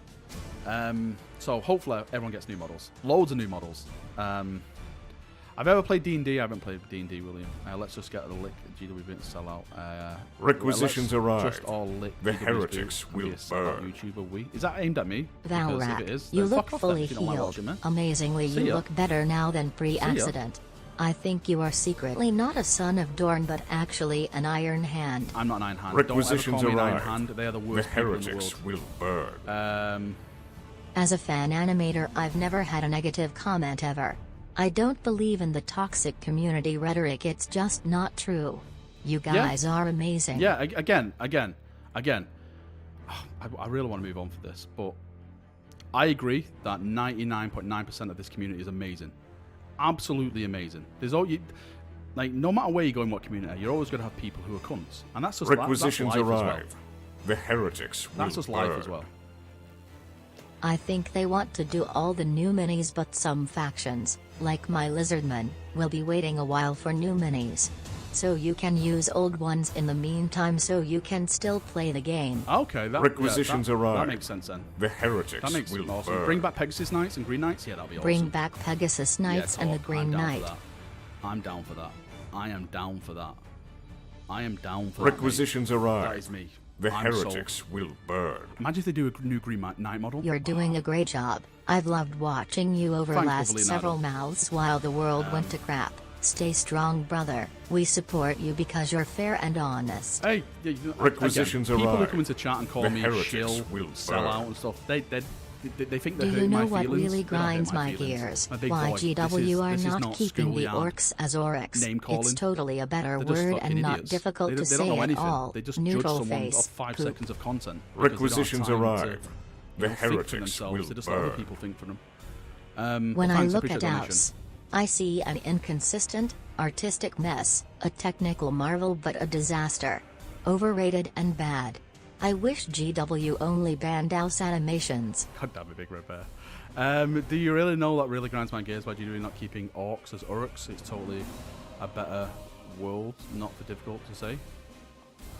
So hopefully everyone gets new models. Loads of new models. I've ever played D&D. I haven't played D&D, William. Let's just get the lick. GW boots sell out. Requisitions arrive. Just all lick. The heretics will burn. YouTuber, is that aimed at me? Valrak, if it is, you then look fuck off fully then, if you don't like healed. watching me. Amazingly, See you ya. look better now than pre-accident. I think you are secretly not a son of Dorn, but actually an Iron Hand. I'm not an Iron Hand. Requisitions don't ever call me an arrive. Iron Hand. They are the worst people in the world. Heretics will burn. As a fan animator, I've never had a negative comment ever. I don't believe in the toxic community rhetoric. It's just not true. You guys are amazing. Yeah, again. I really want to move on for this, but I agree that 99.9% of this community is amazing. Absolutely amazing. There's all like, no matter where you go in what community, you're always going to have people who are cunts, and that's just Requisitions that's life arrive. as well. The heretics will That's just burn. life as well. I think they want to do all the new minis, but some factions, like my Lizardmen, will be waiting a while for new minis. So you can use old ones in the meantime, so you can still play the game. Okay, Requisitions arrive. That makes sense then. The heretics That makes will awesome. burn. Bring back Pegasus Knights and Green Knights. Yeah, that'll be awesome. Bring back Pegasus Knights and the Green Knight. I'm down for that. I am down for that. I am down for Requisitions that. arrive. That is me. The I'm heretics sold. will burn. Imagine if they do a new Green Knight model. You're doing a great job. I've loved watching you overlast several mouths while the world went to crap. Stay strong, brother. We support you because you're fair and honest. Hey, Requisitions again, people who arrive. come into chat and call The me heretics shill, will sell burn. out and stuff, they think they're Do you hurting know my what feelings. really They don't hurt grinds my feelings. gears? My big Why boy, GW are this is not keeping the schoolyard orcs as orcs. name calling. It's totally a better They're just word fucking and not idiots. difficult They to don't say know at anything. all. They just Neutral judge someone face. off 5 Poop. seconds of content. because they don't have Requisitions time arrive. to, The think for heretics themselves. will They just let other burn. people think for them. When Well, I thanks, look appreciate at the donation. Ouse, I see an inconsistent, artistic mess, a technical marvel but a disaster. Overrated and bad. I wish GW only banned Ouse animations. God damn it, Big Red Bear. Do you really know that really grinds my gears by GW not keeping orcs as urks? It's totally a better world, not for difficult to say.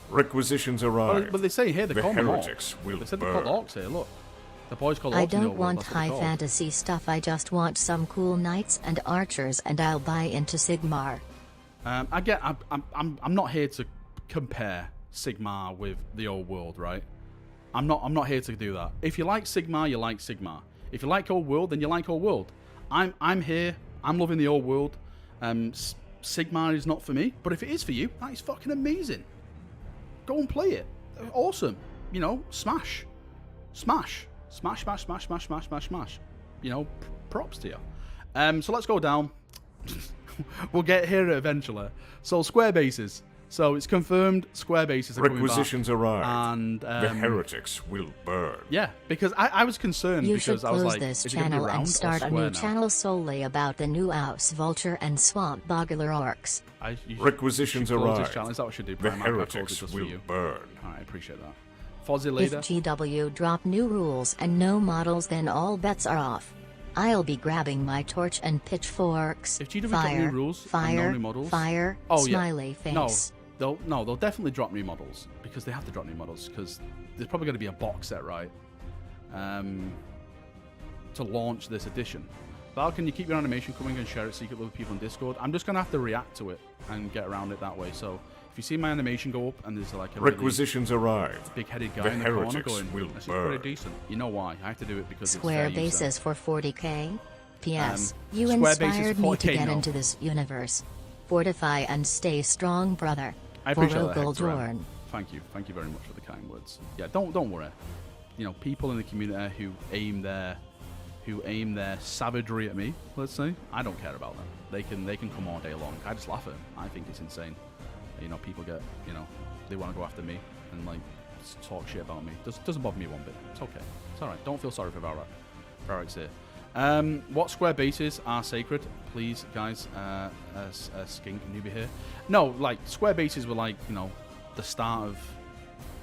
Requisitions arrive. But they say here, they The call them heretics orcs. will They said they burn. called orcs here, look. The boys called orcs I in the don't old world, want that's what they're high called. fantasy stuff, I just want some cool knights and archers, and I'll buy into Sigmar. I'm not here to compare Sigmar with the old world, right? I'm not here to do that. If you like Sigmar, you like Sigmar. If you like old world, then you like old world. I'm here. I'm loving the old world. Sigmar is not for me, but if it is for you, that is fucking amazing. Go and play it. Awesome. You know, smash. You know, props to you. So let's go down. We'll get here eventually. So Square bases. So it's confirmed Square bases are Requisitions coming back. arrived. And the heretics will burn. Yeah, because I was concerned You because should I was close like, this is it gonna be channel round and or start a square new now? channel solely about the new Ouse Vulture and Swamp Boggler orcs. Requisitions arrived. Is that what I should do? The heretics will burn. Alright, I appreciate that. Fozzie If Leader. GW drop new rules and no models, then all bets are off. I'll be grabbing my torch and pitchforks. If GW drop new rules and no new models, smiley face. They'll definitely drop new models because they have to drop new models because there's probably going to be a box set, right? To launch this edition. Val, can you keep your animation coming and share it secretly with people on Discord? I'm just going to have to react to it and get around it that way. So if you see my animation go up and there's like a Requisitions arrived. big-headed guy The in the corner heretics going, will this is burn. pretty decent. You know why? I have to do it because Square it's fair use, bases for 40k. P.S. You Square bases inspired for me to 40K, get no. into this universe. Fortify and stay strong, brother. I appreciate that, Vorogel Hector. Dorn. Thank you very much for the kind words. Yeah, don't worry. You know, people in the community who aim their savagery at me, let's say, I don't care about them. They can come all day long. I just laugh at them. I think it's insane. You know, people get, you know, they want to go after me and like talk shit about me. Doesn't bother me one bit. It's okay. It's all right. Don't feel sorry for Valrak. Valrak's here. What square bases are sacred? Please, guys, Skink newbie here. No, like square bases were like, you know, the start of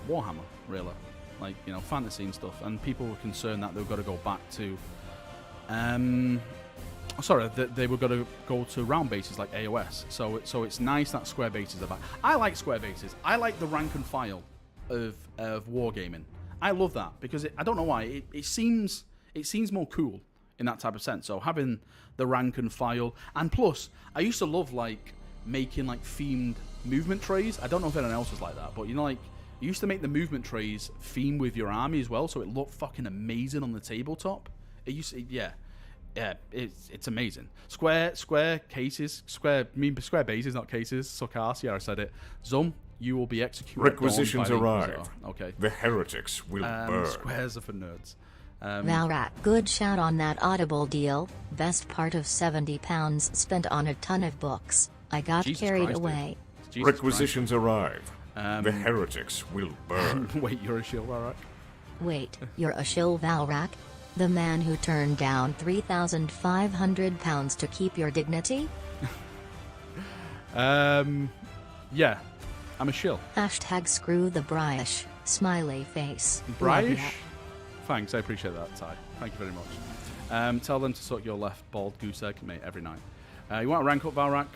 Warhammer, really. Like, you know, fantasy and stuff. And people were concerned that they were going to go back to, that they were going to go to round bases like AOS. So it's nice that square bases are back. I like square bases. I like the rank and file of wargaming. I love that because I don't know why it seems more cool in that type of sense. So having the rank and file, and plus I used to love like making like themed movement trays. I don't know if anyone else was like that, but you know, like you used to make the movement trays theme with your army as well, so it looked fucking amazing on the tabletop. It used to, yeah, it's amazing. Square bases, not cases. Sokas, yeah, I said it. Zum, you will be executed. Requisitions arrived. Okay. The heretics will burn. Squares are for nerds. Valrak, good shout on that Audible deal. Best part of £70 spent on a ton of books. I got carried away. Requisitions arrived. The heretics will burn. Wait, you're a shill, Valrak? Wait, you're a shill, Valrak? The man who turned down £3,500 to keep your dignity? Yeah, I'm a shill. Hashtag screw the Bryish, smiley face. Bryish? Thanks, I appreciate that, Ty. Thank you very much. Tell them to suck your left bald goose egg, mate, every night. You want to rank up Valrak,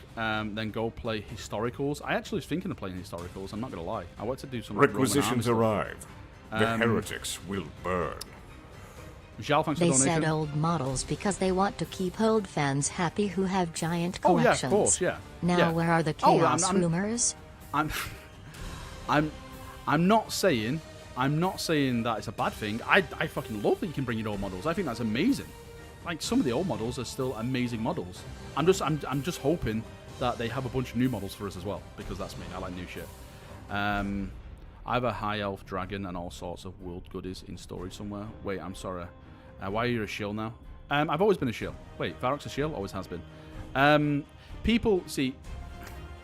then go play Historicals. I actually was thinking of playing Historicals, I'm not going to lie. I want to do some Requisitions arrived. The heretics will burn. Michelle, thanks for They the donation. said old models because they want to keep old fans happy who have giant collections. Oh, yeah, of course, yeah. Now, yeah. where are the chaos I'm rumors? I'm not saying that it's a bad thing. I fucking love that you can bring in old models. I think that's amazing. Like some of the old models are still amazing models. I'm just hoping that they have a bunch of new models for us as well, because that's me. I like new shit. I have a high elf dragon and all sorts of world goodies in storage somewhere. Wait, I'm sorry. Why are you a shill now? I've always been a shill. Wait, Valrak's a shill? Always has been. People see.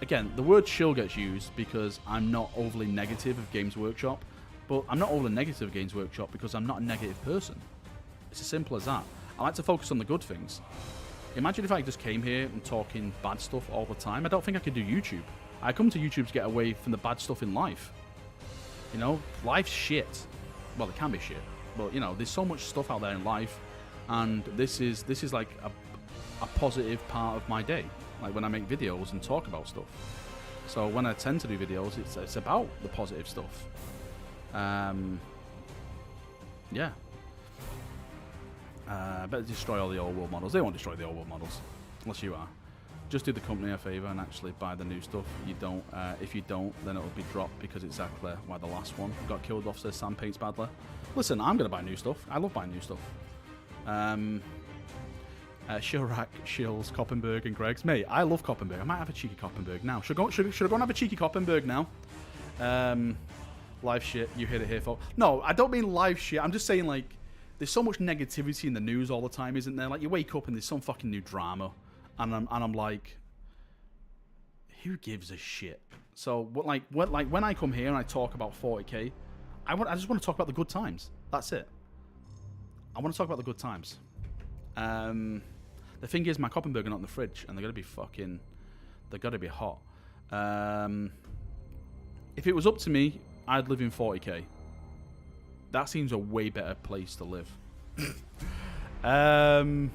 Again, the word shill gets used because I'm not overly negative of Games Workshop, but I'm not overly negative of Games Workshop because I'm not a negative person. It's as simple as that. I like to focus on the good things. Imagine if I just came here and talking bad stuff all the time. I don't think I could do YouTube. I come to YouTube to get away from the bad stuff in life. You know, life's shit. Well, it can be shit, but you know, there's so much stuff out there in life, and this is like a positive part of my day. Like when I make videos and talk about stuff. So when I tend to do videos, it's about the positive stuff. Yeah. Better destroy all the old world models. They won't destroy the old world models, unless you are. Just do the company a favour and actually buy the new stuff. You don't. If you don't, then it'll be dropped because exactly why the last one got killed off. Says Sam Paints Badly. Listen, I'm gonna buy new stuff. I love buying new stuff. Shilrak, Shills, Koppenberg, and Greg's. Mate, I love Koppenberg. I might have a cheeky Koppenberg now. Should I go and have a cheeky Koppenberg now? Live shit. You heard it here, folks. No, I don't mean live shit. I'm just saying, like, there's so much negativity in the news all the time, isn't there? Like, you wake up and there's some fucking new drama. And I'm like, who gives a shit? So, when I come here and I talk about 40k, I just want to talk about the good times. That's it. I want to talk about the good times. The thing is, my Koppenberg are not in the fridge, and they're gotta be hot. If it was up to me, I'd live in 40k. That seems a way better place to live. No,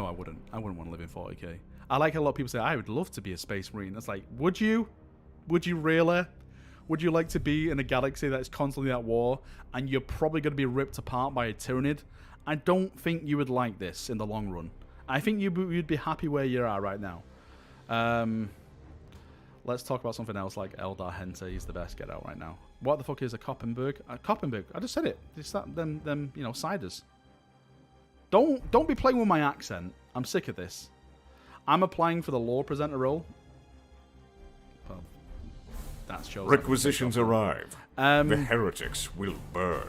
I wouldn't. I wouldn't want to live in 40k. I like a lot of people say, I would love to be a space marine. It's like, would you? Would you really? Would you like to be in a galaxy that's constantly at war, and you're probably going to be ripped apart by a Tyranid? I don't think you would like this in the long run. I think you'd be happy where you're at right now. Let's talk about something else, like Eldar Hente is the best get out right now. What the fuck is a Koppenberg? A Koppenberg. I just said it. It's that them ciders. Don't be playing with my accent. I'm sick of this. I'm applying for the law presenter role. Well, that shows. Requisitions arrive. The heretics will burn.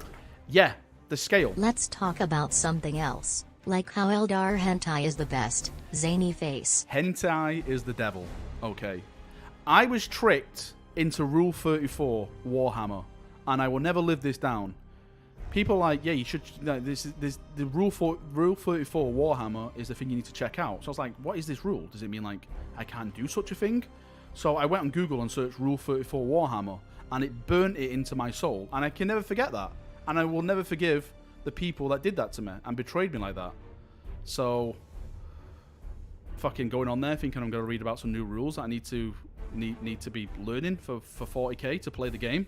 Yeah, the scale. Let's talk about something else, like how Eldar Hentai is the best. Zany face. Hentai is the devil. Okay. I was tricked into Rule 34 Warhammer, and I will never live this down. People are like, yeah, you should. This the Rule 34 Warhammer is the thing you need to check out. So I was like, what is this rule? Does it mean like I can't do such a thing? So I went on Google and searched Rule 34 Warhammer, and it burnt it into my soul, and I can never forget that, and I will never forgive the people that did that to me and betrayed me like that. So, fucking going on there thinking I'm going to read about some new rules that I need to be learning for 40k to play the game.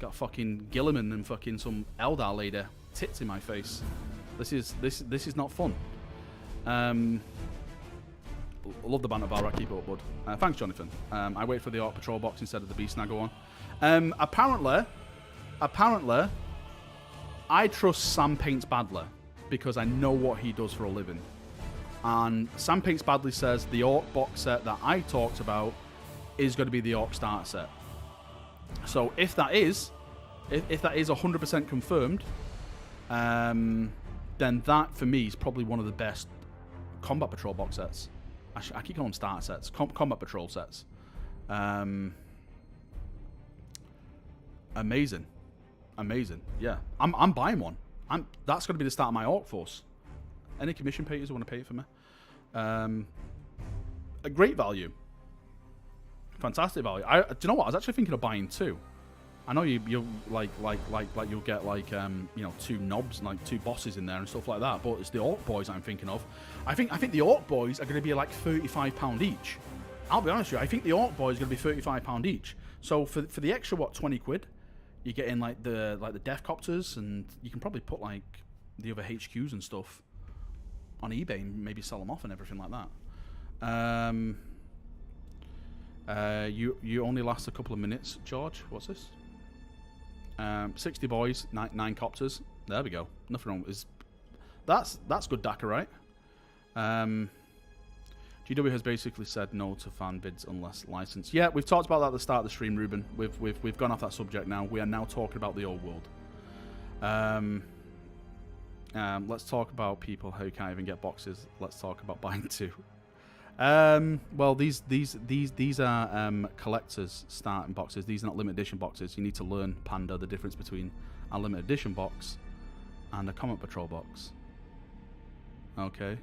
Got fucking Gilliman and fucking some Eldar lady tits in my face. This is not fun. I love the banner Valrak. Keep it up, bud. Thanks, Jonathan. I wait for the Orc Patrol box instead of the Beast Snaggle one. Apparently, I trust Sam Paints Badly because I know what he does for a living. And Sam Paints Badly says the Orc box set that I talked about is going to be the Orc starter set. So if that is 100% confirmed, then that for me is probably one of the best Combat Patrol box sets. I keep calling them starter sets, Combat Patrol sets. Amazing, yeah. I'm buying one. That's going to be the start of my Orc force. Any commission painters who want to pay it for me? A great value. Fantastic value. Do you know what? I was actually thinking of buying two. I know you'll like you'll get like two knobs and like two bosses in there and stuff like that. But it's the Orc boys I'm thinking of. I think the Orc boys are going to be like £35 each. I'll be honest with you. I think the Orc boys are going to be £35 each. So for the extra £20, you're getting like the Death Copters, and you can probably put like the other HQs and stuff on eBay and maybe sell them off and everything like that. You only last a couple of minutes, George. What's this? 60 boys, 9 copters. There we go. Nothing wrong. That's good DACA, right? GW has basically said no to fan bids unless licensed. Yeah, we've talked about that at the start of the stream, Ruben. We've gone off that subject now. We are now talking about the old world. Let's talk about people who can't even get boxes. Let's talk about buying two. Well, these are collectors starting boxes. These are not limited edition boxes. You need to learn, Panda, the difference between a limited edition box and a Combat Patrol box. Okay.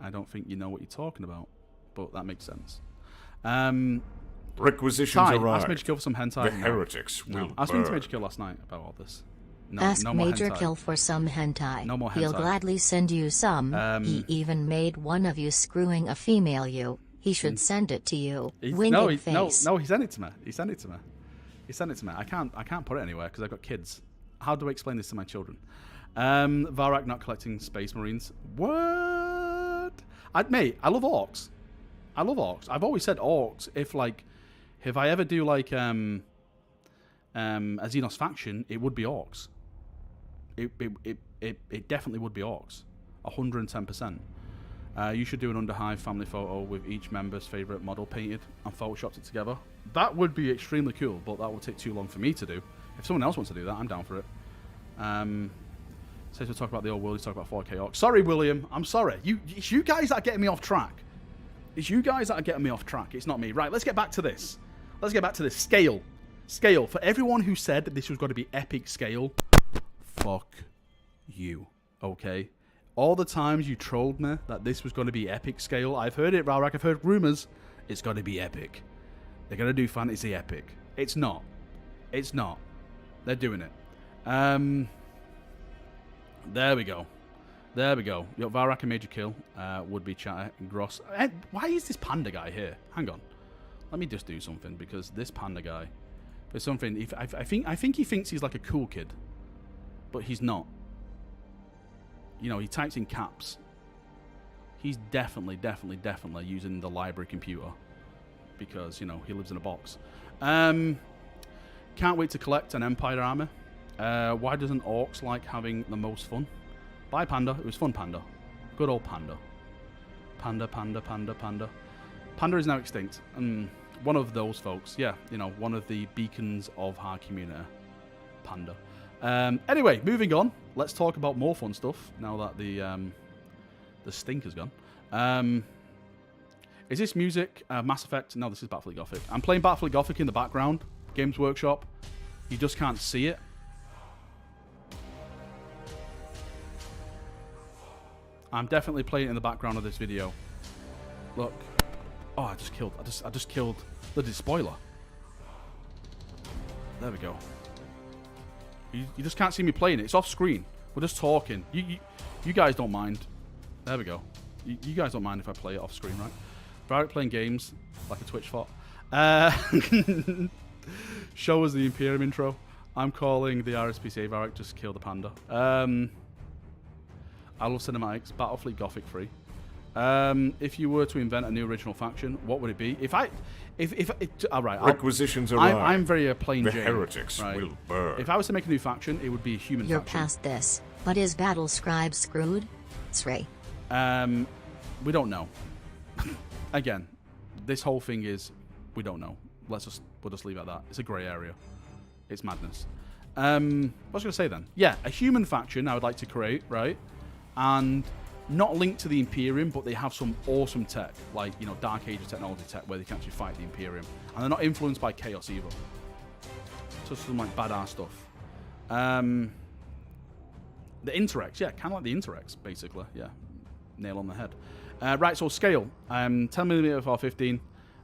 I don't think you know what you're talking about, but that makes sense. Requisitions arrive. Ask Major Kill for some hentai. The heretics will burn. Ask me to Major Kill last night about all this. Ask no more Major hentai. Kill for some hentai. No more hentai. He'll gladly send you some. He even made one of you screwing a female you. He should send it to you. Face. No, he sent it to me. He sent it to me. I can't put it anywhere because I've got kids. How do I explain this to my children? Valrak not collecting Space Marines. What? Mate, I love orcs. I love orcs. I've always said orcs. If I ever do like a Xenos faction, it would be orcs. It definitely would be orcs. 110%. You should do an Underhive family photo with each member's favourite model painted and photoshopped it together. That would be extremely cool, but that would take too long for me to do. If someone else wants to do that, I'm down for it. Says we'll talk about the old world, he's talking about 4K orcs. Sorry, William, I'm sorry. It's you guys that are getting me off track. It's you guys that are getting me off track. It's not me. Right, let's get back to this. Let's get back to this. Scale. Scale. For everyone who said that this was going to be epic scale, fuck you. Okay? All the times you trolled me that this was going to be epic scale, I've heard it, Valrak. I've heard rumours. It's going to be epic. They're going to do fantasy epic. It's not. It's not. They're doing it. There we go. There we go. Yo, Valrak, a major kill. Would be chatter. Gross. Why is this panda guy here? Hang on. Let me just do something, because this panda guy, there's something. I think he thinks he's like a cool kid, but he's not. You know, he types in caps. He's definitely using the library computer, because, you know, he lives in a box. Can't wait to collect an Empire armor. Why doesn't orcs like having the most fun? Bye, Panda. It was fun, Panda. Good old Panda. Panda. Panda is now extinct. One of those folks. Yeah, you know, one of the beacons of our community. Panda. Anyway, moving on. Let's talk about more fun stuff now that the stink has gone. Is this music Mass Effect? No, this is Battlefield Gothic. I'm playing Battlefield Gothic in the background. Games Workshop. You just can't see it. I'm definitely playing it in the background of this video. Look. Oh, I just killed the spoiler. There we go. You just can't see me playing it. It's off screen. We're just talking. You guys don't mind. There we go. You guys don't mind if I play it off screen, right? Valrak playing games like a Twitch bot. Show us the Imperium intro. I'm calling the RSPCA Valrak just kill the panda. I love cinematics. Battlefleet Gothic free. If you were to invent a new original faction, what would it be? All right. Requisitions arrive. I'm very plain Jane. The heretics will burn. If I was to make a new faction, it would be a human You're faction. past this, but is Battle Scribe screwed? Sray. We don't know. Again, this whole thing is we don't know. We'll just leave it at that. It's a grey area. It's madness. What was I going to say then? Yeah, a human faction I would like to create, right? And not linked to the Imperium, but they have some awesome tech, like, you know, Dark Ages technology tech, where they can actually fight the Imperium. And they're not influenced by chaos either. Just some, like, badass stuff. The Interrex, yeah, kind of like the Interrex, basically. Yeah, nail on the head. Right, so scale. 10mm for 15.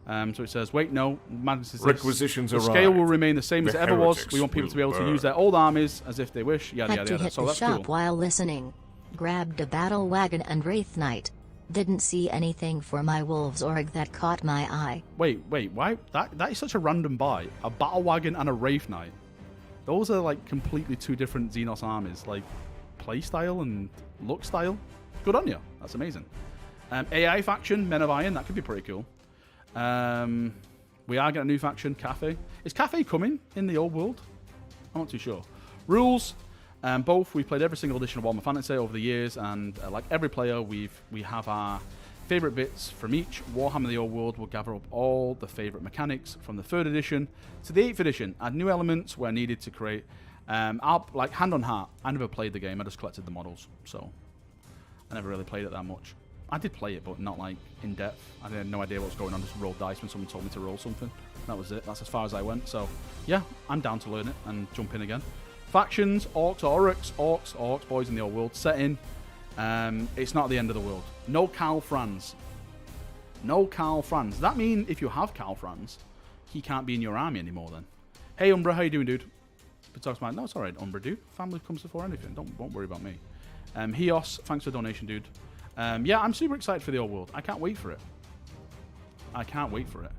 So it says, wait, no, madness is this. Requisitions the arrive. Scale will remain the same as it ever was. heretics We want people to be able will to use their old armies as if they wish. Yada, Had yada, to yada. hit So the that's shop cool. while listening. Grabbed a battle wagon and Wraith Knight. Didn't see anything for my Wolves org that caught my eye. Wait, why? That is such a random buy. A battle wagon and a Wraith Knight. Those are like completely two different Xenos armies, like play style and look style. Good on you. That's amazing. AI faction, Men of Iron. That could be pretty cool. We are getting a new faction, Cafe. Is Cafe coming in the old world? I'm not too sure. Rules. Both, we've played every single edition of Warhammer Fantasy over the years, and like every player, we have our favourite bits from each. Warhammer the Old World will gather up all the favourite mechanics from the 3rd edition to the 8th edition, add new elements where needed to create. Like, hand on heart, I never played the game, I just collected the models, so I never really played it that much. I did play it, but not like in depth. I had no idea what was going on, just rolled dice when someone told me to roll something. That was it, that's as far as I went, so yeah, I'm down to learn it and jump in again. Factions, orcs, orcs, boys in the old world, set in. It's not the end of the world. No Karl Franz. No Karl Franz. Does that mean if you have Karl Franz, he can't be in your army anymore then? Hey Umbra, how you doing, dude? But talks about, no, it's alright, Umbra, dude. Family comes before anything. Don't worry about me. Hios, thanks for the donation, dude. Yeah, I'm super excited for the old world. I can't wait for it. I can't wait for it.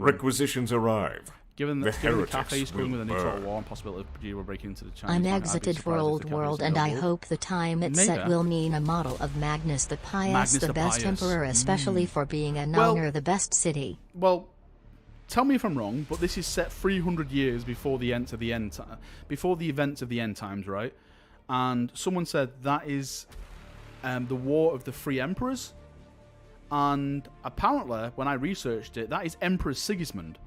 Requisitions arrive. Given the cafes going with a new Total War and possibility of GW breaking into the Chinese I'm exited for Old World, and I hope the time it's set will mean a model of Magnus the Pious, the best emperor, especially for being a Nalnir, the best city. Well, tell me if I'm wrong, but this is set 300 years before the events of the end times, right? And someone said that is the War of the Three Emperors, and apparently, when I researched it, that is Emperor Sigismund.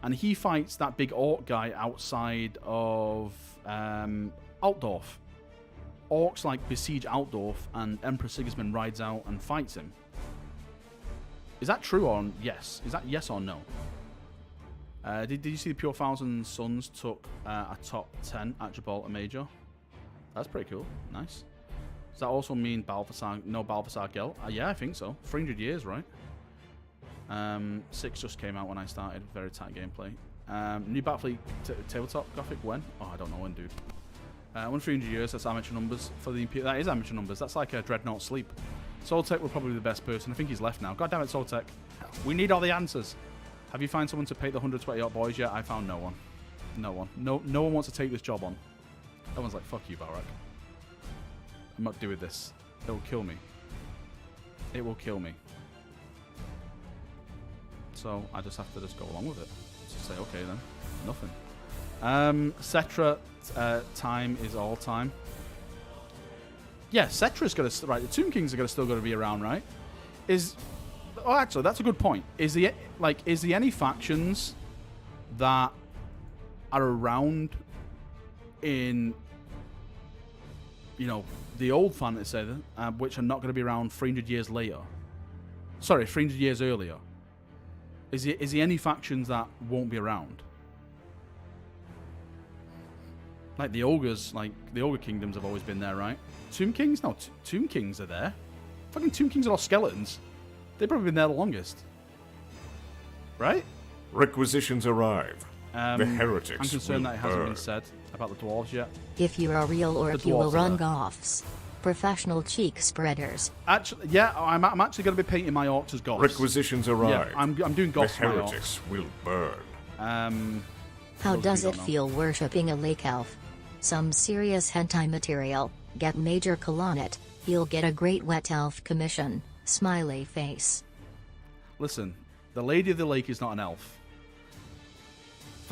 And he fights that big orc guy outside of Altdorf. Orcs like besiege Altdorf, and Emperor Sigismund rides out and fights him. Is that true or yes? Is that yes or no? Did you see the Pure Thousand Sons took a top 10 at Gibraltar Major? That's pretty cool. Nice. Does that also mean Balthasar Gel? Yeah, I think so. 300 years, right? 6 just came out when I started. Very tight gameplay. New Battlefleet tabletop graphic when? Oh, I don't know when, dude. 300 years, that's amateur numbers. For the that is amateur numbers. That's like a Dreadnought Sleep. Soltech were probably the best person. I think he's left now. God damn it, Soltech. We need all the answers. Have you found someone to paint the 120 odd boys yet? I found no one. No one. No one wants to take this job on. Everyone's like, fuck you, Valrak. I'm not doing this. It will kill me. It will kill me. So I just have to just go along with it. Just say, okay then. Nothing. Cetra time is all time. Yeah, Cetra's got to... Right, the Tomb Kings are still got to be around, right? Oh, actually, that's a good point. Is there any factions that are around in... You know, the old fantasy, which are not going to be around 300 years later? Sorry, 300 years earlier. Is there any factions that won't be around? Like the ogres, like the ogre kingdoms have always been there, right? Tomb Kings? No, Tomb Kings are there. Fucking Tomb Kings are all skeletons. They've probably been there the longest. Right? Requisitions arrive. The heretics. I'm concerned that it hasn't been said about the dwarves yet. If you are real or if you will run goths. Professional cheek spreaders. Actually, yeah, I'm actually going to be painting my orcs as goths. Requisitions arrive. Yeah, I'm doing goths. The heretics will burn. How does it feel worshipping a lake elf? Some serious hentai material. Get Major Kalanet. He'll get a great wet elf commission. Smiley face. Listen, the Lady of the Lake is not an elf.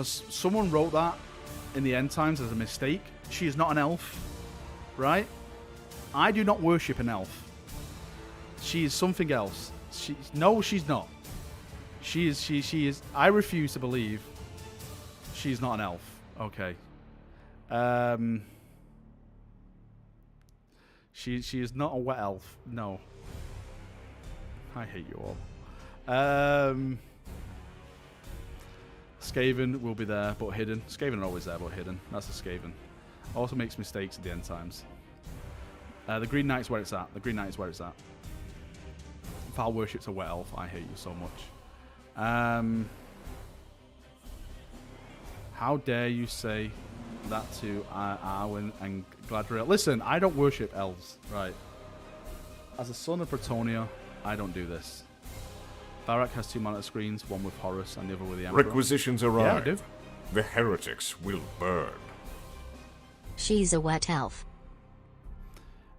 Someone wrote that in the end times as a mistake. She is not an elf, right? I do not worship an elf. She is something else. No, she's not. She is. I refuse to believe she's not an elf. Okay. She is not a wet elf. No. I hate you all. Skaven will be there, but hidden. Skaven are always there, but hidden. That's a Skaven. Also makes mistakes at the end times. The Green Knight's where it's at. The Green Knight is where it's at. Val worship's a wet elf. I hate you so much. How dare you say that to Arwen and Gladriel? Listen, I don't worship elves, right? As a son of Bretonia, I don't do this. Valrak has 2 monitor screens, one with Horus and the other with the Emperor. Requisitions arrive. Yeah, I do. The heretics will burn. She's a wet elf.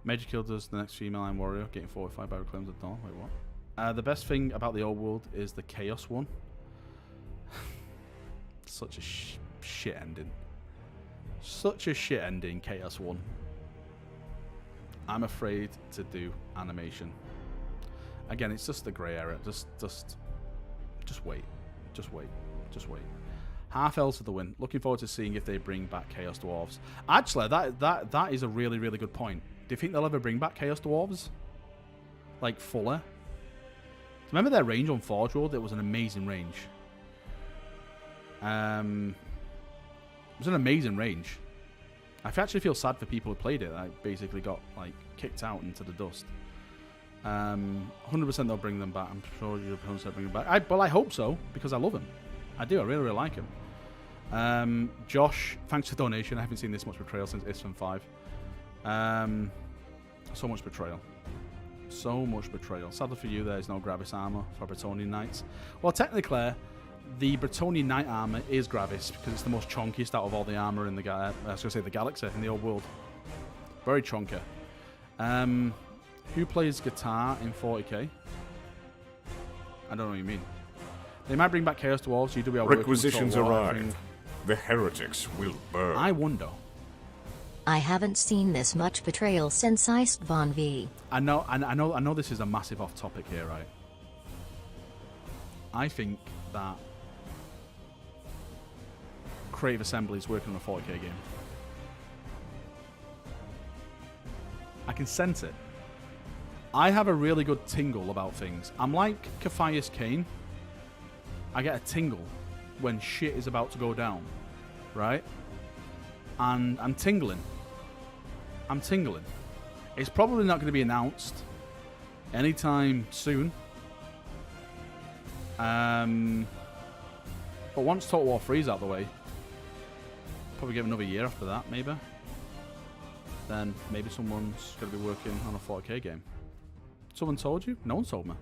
Major Kill does the next female Iron Warrior, getting 45 battle claims at dawn. Wait, what? The best thing about the old world is the Chaos one. Such a shit ending. Such a shit ending, Chaos one. I'm afraid to do animation. Again, it's just the grey area. Just wait. Just wait. Just wait. Half elves for the win. Looking forward to seeing if they bring back Chaos Dwarves. Actually, that is a really, really good point. Do you think they'll ever bring back Chaos Dwarves? Like, fully? Remember their range on Forge World? It was an amazing range. It was an amazing range. I actually feel sad for people who played it. I basically got, like, kicked out into the dust. 100% they'll bring them back. I'm sure you'll bring them back. Well, I hope so, because I love them. I do. I really, really like them. Josh, thanks for the donation. I haven't seen this much betrayal since Isfan 5. So much betrayal. So much betrayal. Sadly for you, there is no Gravis armor for Bretonian Knights. Well, technically, The Bretonnian Knight armor is Gravis because it's the most chunkiest out of all the armor in the the galaxy in the old world. Very chunky. Who plays guitar in 40k? I don't know what you mean. They might bring back Chaos Dwarves. GW Requisitions arrive. The heretics will burn. I wonder. I haven't seen this much betrayal since Iced Von V. I know this is a massive off topic here, right? I think that Creative Assembly is working on a 40k game. I can sense it. I have a really good tingle about things. I'm like Caphias Kane. I get a tingle when shit is about to go down, right? And I'm tingling. I'm tingling. It's probably not going to be announced anytime soon. But once Total War 3 is out of the way, probably give another year after that, maybe. Then maybe someone's going to be working on a 40k game. Someone told you? No one's told me.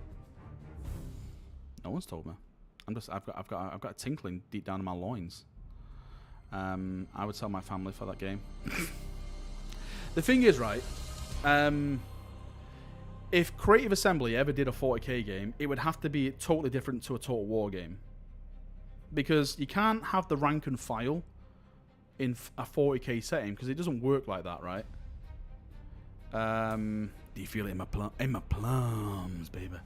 No one's told me. I've got a tinkling deep down in my loins. I would sell my family for that game. The thing is, right, if Creative Assembly ever did a 40k game, it would have to be totally different to a Total War game. Because you can't have the rank and file in a 40k setting, because it doesn't work like that, right? Do you feel it in my plums, baby?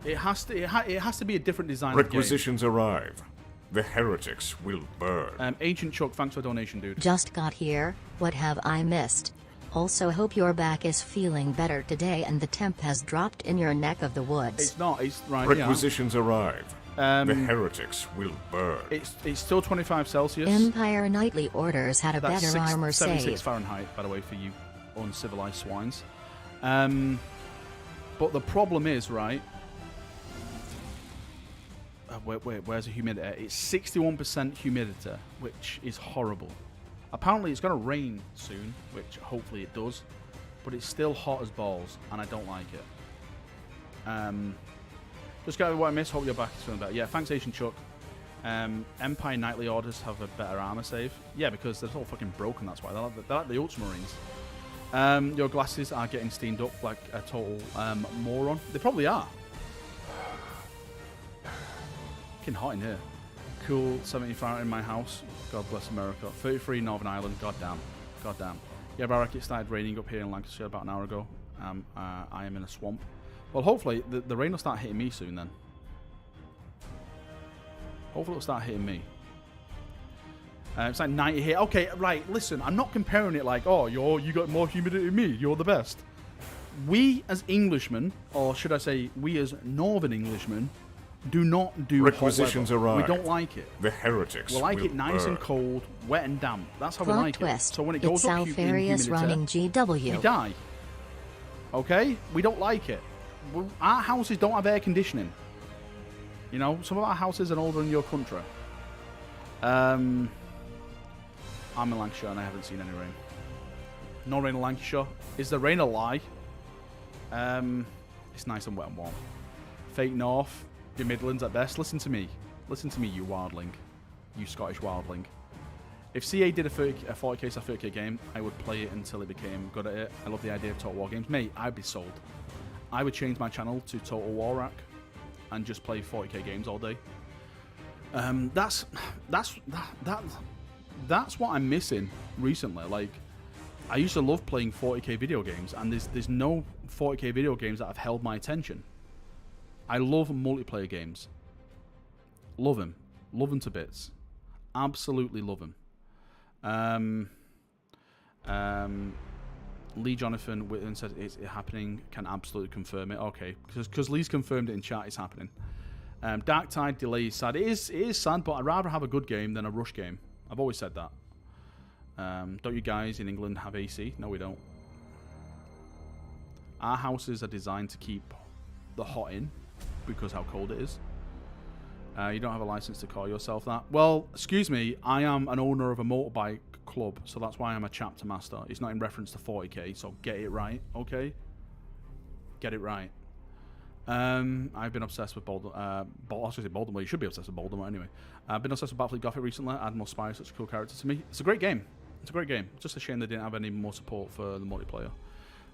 It has to be a different design. Requisitions arrive. The heretics will burn. Ancient Chuck, thanks for a donation, dude. Just got here. What have I missed? Also hope your back is feeling better today and the temp has dropped in your neck of the woods. It's not. It's right. Requisitions arrive. The heretics will burn. It's still 25 Celsius. Empire Nightly Orders had a That's better armor 76 save. Fahrenheit, by the way, for you uncivilized swines. But the problem is, right? Wait, where's the humidity? It's 61% humidity, which is horrible. Apparently it's going to rain soon, which hopefully it does, but it's still hot as balls, and I don't like it. Just got what I missed. Hope your back is feeling better. Yeah, thanks, Asian Chuck. Empire Nightly Orders have a better armor save. Yeah, because they're all fucking broken, that's why. They're like the Ultramarines. Your glasses are getting steamed up like a total moron. They probably are. Hot in here. Cool 75 in my house. God bless America. 33 Northern Ireland. God damn. Yeah, Valrak, it started raining up here in Lancashire about an hour ago. I am in a swamp. Well, hopefully the rain will start hitting me soon then. Hopefully it'll start hitting me. It's like 90 here. Okay, right, listen, I'm not comparing it like, oh, you got more humidity than me, you're the best. We as Englishmen, or should I say, we as Northern Englishmen, do not do requisitions hot weather. Arrive. We don't like it. The heretics we like will it nice burn. And cold, wet and damp. That's how Plot we like twist. it. So when it goes it's up Alfarius running GW. we die. Okay? We don't like it. Our houses don't have air conditioning. You know, some of our houses are older than your country. I'm in Lancashire and I haven't seen any rain. No rain in Lancashire. Is the rain a lie? It's nice and wet and warm. Fake North. Your Midlands at best. Listen to me, you wildling. You Scottish wildling. If CA did a 40k or 30k game, I would play it until it became good at it. I love the idea of Total War games. Mate, I'd be sold. I would change my channel to Total Warhammer and just play 40k games all day. That's what I'm missing recently. Like, I used to love playing 40k video games, and there's no 40k video games that have held my attention. I love multiplayer games. Love them. Love them to bits. Absolutely love them. Lee Jonathan Whitton says it's happening. Can absolutely confirm it. Okay, because Lee's confirmed it in chat. It's happening. Dark Tide delay is sad. It is sad, but I'd rather have a good game than a rush game. I've always said that. Don't you guys in England have AC? No, we don't. Our houses are designed to keep the hot in, because how cold it is. You don't have a license to call yourself that. Well, excuse me, I am an owner of a motorbike club, so that's why I'm a chapter master. It's not in reference to 40k, so get it right, okay? Get it right. I've been obsessed with Baltimore. You should be obsessed with Baltimore anyway. I've been obsessed with Battlefleet Gothic recently. Admiral Spy is such a cool character to me. It's a great game. It's a great game. Just a shame they didn't have any more support for the multiplayer.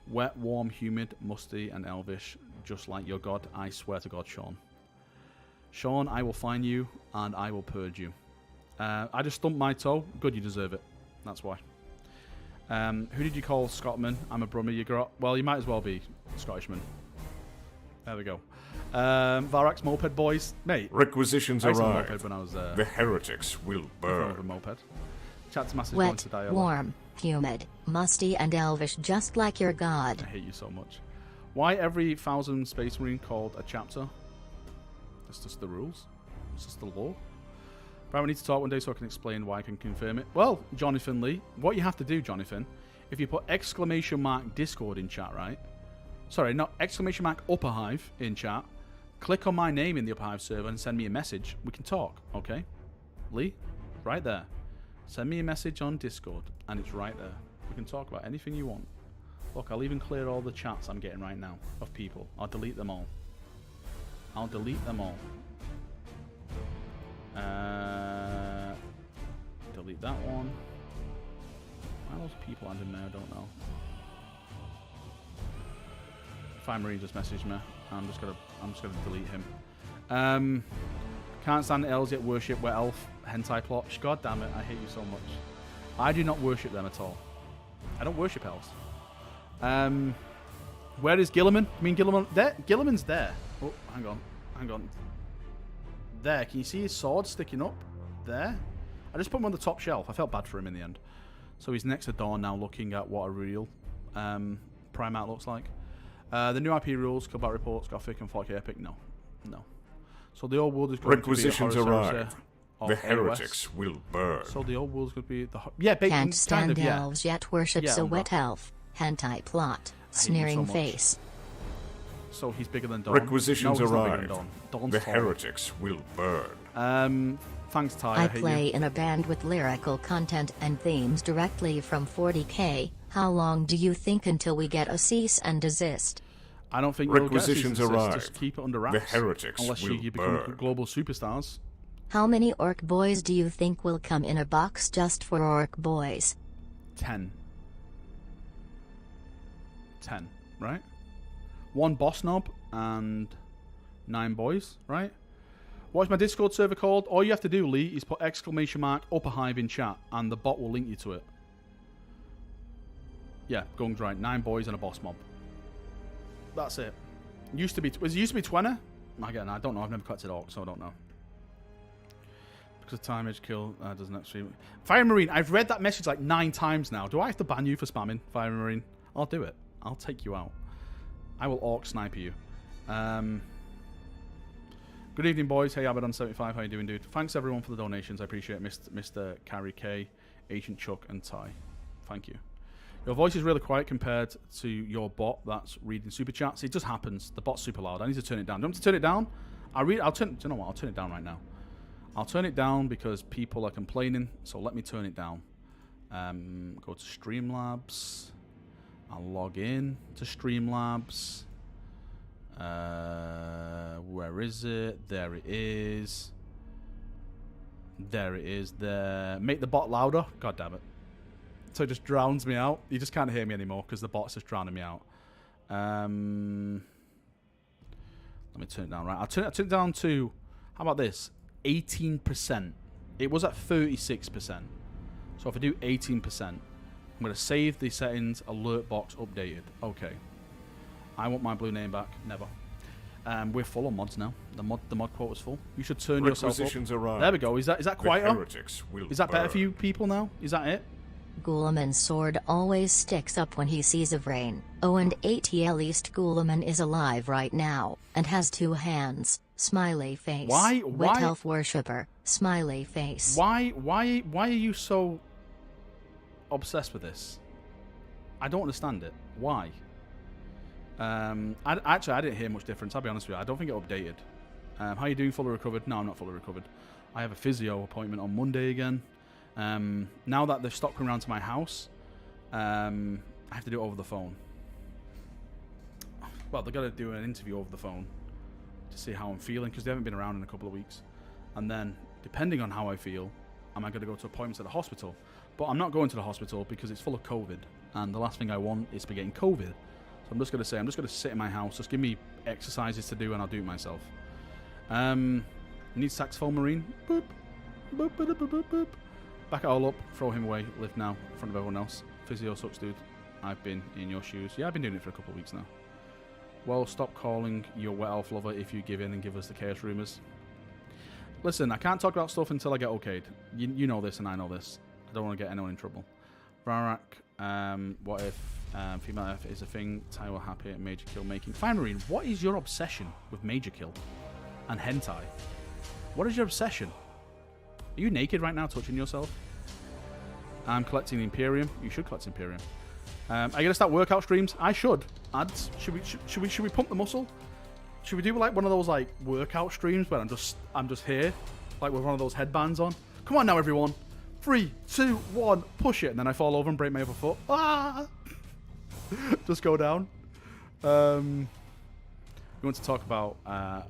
Wet, warm, humid, musty, and elvish, just like your god. I swear to God, Sean. Sean, I will find you and I will purge you. I just stumped my toe. Good, you deserve it. That's why. Who did you call Scotsman? I'm a Brummer. You grow. Well, you might as well be Scottishman. There we go. Valrak's moped boys, mate. Requisitions arrived. When I was, the heretics will burn. A moped. Chat's massive. Wet, warm, humid, musty, and elvish, just like your god. I hate you so much. Why every 1,000 Space Marine called a chapter? That's just the rules. It's just the law. But we need to talk one day so I can explain why I can confirm it. Well, Jonathan Lee, what you have to do, Jonathan, if you put ! Discord in chat, right? Sorry, not ! Upper Hive in chat. Click on my name in the Upper Hive server and send me a message. We can talk, okay? Lee, right there. Send me a message on Discord, and it's right there. We can talk about anything you want. Look, I'll even clear all the chats I'm getting right now of people. I'll delete them all. I'll delete them all. Delete that one. Why are those people adding there? I don't know. Fire Marine just messaged me. I'm just gonna delete him. Can't stand elves yet worship where elf hentai plot. God damn it, I hate you so much. I do not worship them at all. I don't worship elves. Where is Gilliman? I mean Gilliman there? Gilliman's there. Oh, hang on. There, can you see his sword sticking up? There? I just put him on the top shelf. I felt bad for him in the end. So he's next to Dawn now looking at what a real Primarch looks like. The new IP rules, Combat Reports, Gothic and 4K Epic, no. So the old world is going Requisitions to be arrived. The heretics will burn. So the old world is going to be the can't stand elves yet worships a wet elf. Hentai plot. Sneering face. So he's bigger than Dawn. Requisitions arrived. Dawn's the tall. heretics will burn. Thanks, Ty. I play in a band with lyrical content and themes directly from 40k. How long do you think until we get a cease and desist? I don't think requisitions arrived. Just keep it under wraps. The heretics unless will you become burn. global superstars. How many orc boys do you think will come in a box just for orc boys? 10, right? 1 boss knob and 9 boys, right? What's my Discord server called? All you have to do, Lee, is put !Upper Hive in chat, and the bot will link you to it. Yeah, Gung's right. 9 boys and a boss mob. That's it. It used to be 20? Again, I don't know. I've never collected orcs, so I don't know. Because time age kill doesn't actually... Fire Marine, I've read that message like 9 times now. Do I have to ban you for spamming, Fire Marine? I'll do it. I'll take you out. I will orc sniper you. Good evening, boys. Hey, Abaddon75. How you doing, dude? Thanks, everyone, for the donations. I appreciate it. Mr. Carrie K, Agent Chuck, and Ty. Thank you. Your voice is really quiet compared to your bot that's reading super chats. It just happens. The bot's super loud. I need to turn it down. Do you want me to turn it down? Do you know what? I'll turn it down right now. I'll turn it down because people are complaining. So let me turn it down. Go to Streamlabs. I'll log in to Streamlabs. Where is it? There it is. There it is. There. Make the bot louder. God damn it. So it just drowns me out. You just can't hear me anymore because the bot's just drowning me out. Let me turn it down. Right, I'll turn it down to, how about this? 18%. It was at 36%. So if I do 18%, I'm going to save the settings, alert box updated. Okay. I want my blue name back. Never. We're full on mods now. The mod quota's full. You should turn yourself up. Arrived. There we go. Is that quieter? Is that better burn. for you people now? Is that it? Guilliman's sword always sticks up when he sees a Vrain. Oh, and at least Guilliman is alive right now, and has 2 hands. Smiley face. Why? Wet elf worshipper. Smiley face. Why are you so obsessed with this? I don't understand it. Why? I didn't hear much difference. I'll be honest with you. I don't think it updated. How you doing? Fully recovered? No, I'm not fully recovered. I have a physio appointment on Monday again. Now that they've stopped coming around to my house, I have to do it over the phone. Well, they're going to do an interview over the phone to see how I'm feeling, because they haven't been around in a couple of weeks. And then, depending on how I feel, am I going to go to appointments at the hospital? But I'm not going to the hospital because it's full of COVID, and the last thing I want is to be getting COVID. So I'm just going to say, I'm just going to sit in my house, just give me exercises to do, and I'll do it myself. Need saxophone marine. Boop. Boop, boop, boop, boop, boop. Back it all up, throw him away, live now, in front of everyone else. Physio sucks, dude. I've been in your shoes. Yeah, I've been doing it for a couple of weeks now. Well, stop calling your wet elf lover if you give in and give us the chaos rumours. Listen, I can't talk about stuff until I get okayed. You know this and I know this. I don't want to get anyone in trouble. Valrak, what if female F is a thing? Ty will happy at major kill making. Fine, Marine, what is your obsession with major kill and hentai? What is your obsession? Are you naked right now touching yourself? I'm collecting the Imperium. You should collect Imperium. Are you going to start workout streams? I should. Ads. Should we pump the muscle? Should we do like one of those like workout streams where I'm just here, like with one of those headbands on? Come on now, everyone. 3, 2, 1, push it, and then I fall over and break my other foot. Ah! Just go down. We want to talk about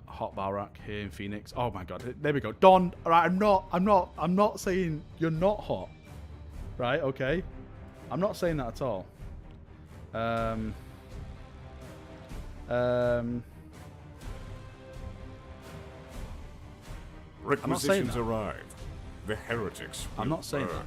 hot Valrak here in Phoenix. Oh my god, there we go. Don, all right, I'm not saying you're not hot. Right, okay. I'm not saying that at all. Requisitions arrive. The heretics will I'm not saying burn. that.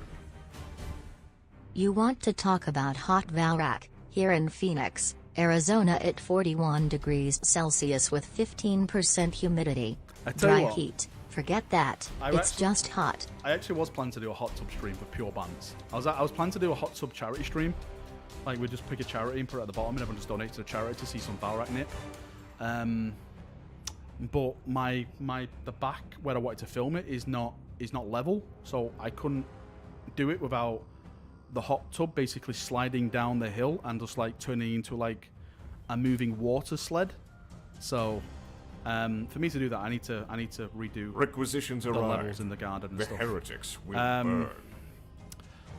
You want to talk about hot Valrak, here in Phoenix, Arizona at 41 degrees Celsius with 15% humidity. Dry heat. Forget that. It's just hot. I actually was planning to do a hot tub stream for pure bands. I was planning to do a hot tub charity stream. Like, we'd just pick a charity and put it at the bottom and everyone just donate to the charity to see some Valrak nip. But the back where I wanted to film it is not level, so I couldn't do it without the hot tub basically sliding down the hill and just like turning into like a moving water sled. So for me to do that, I need to redo requisitions the arrive. levels in the garden and The stuff. heretics will burn.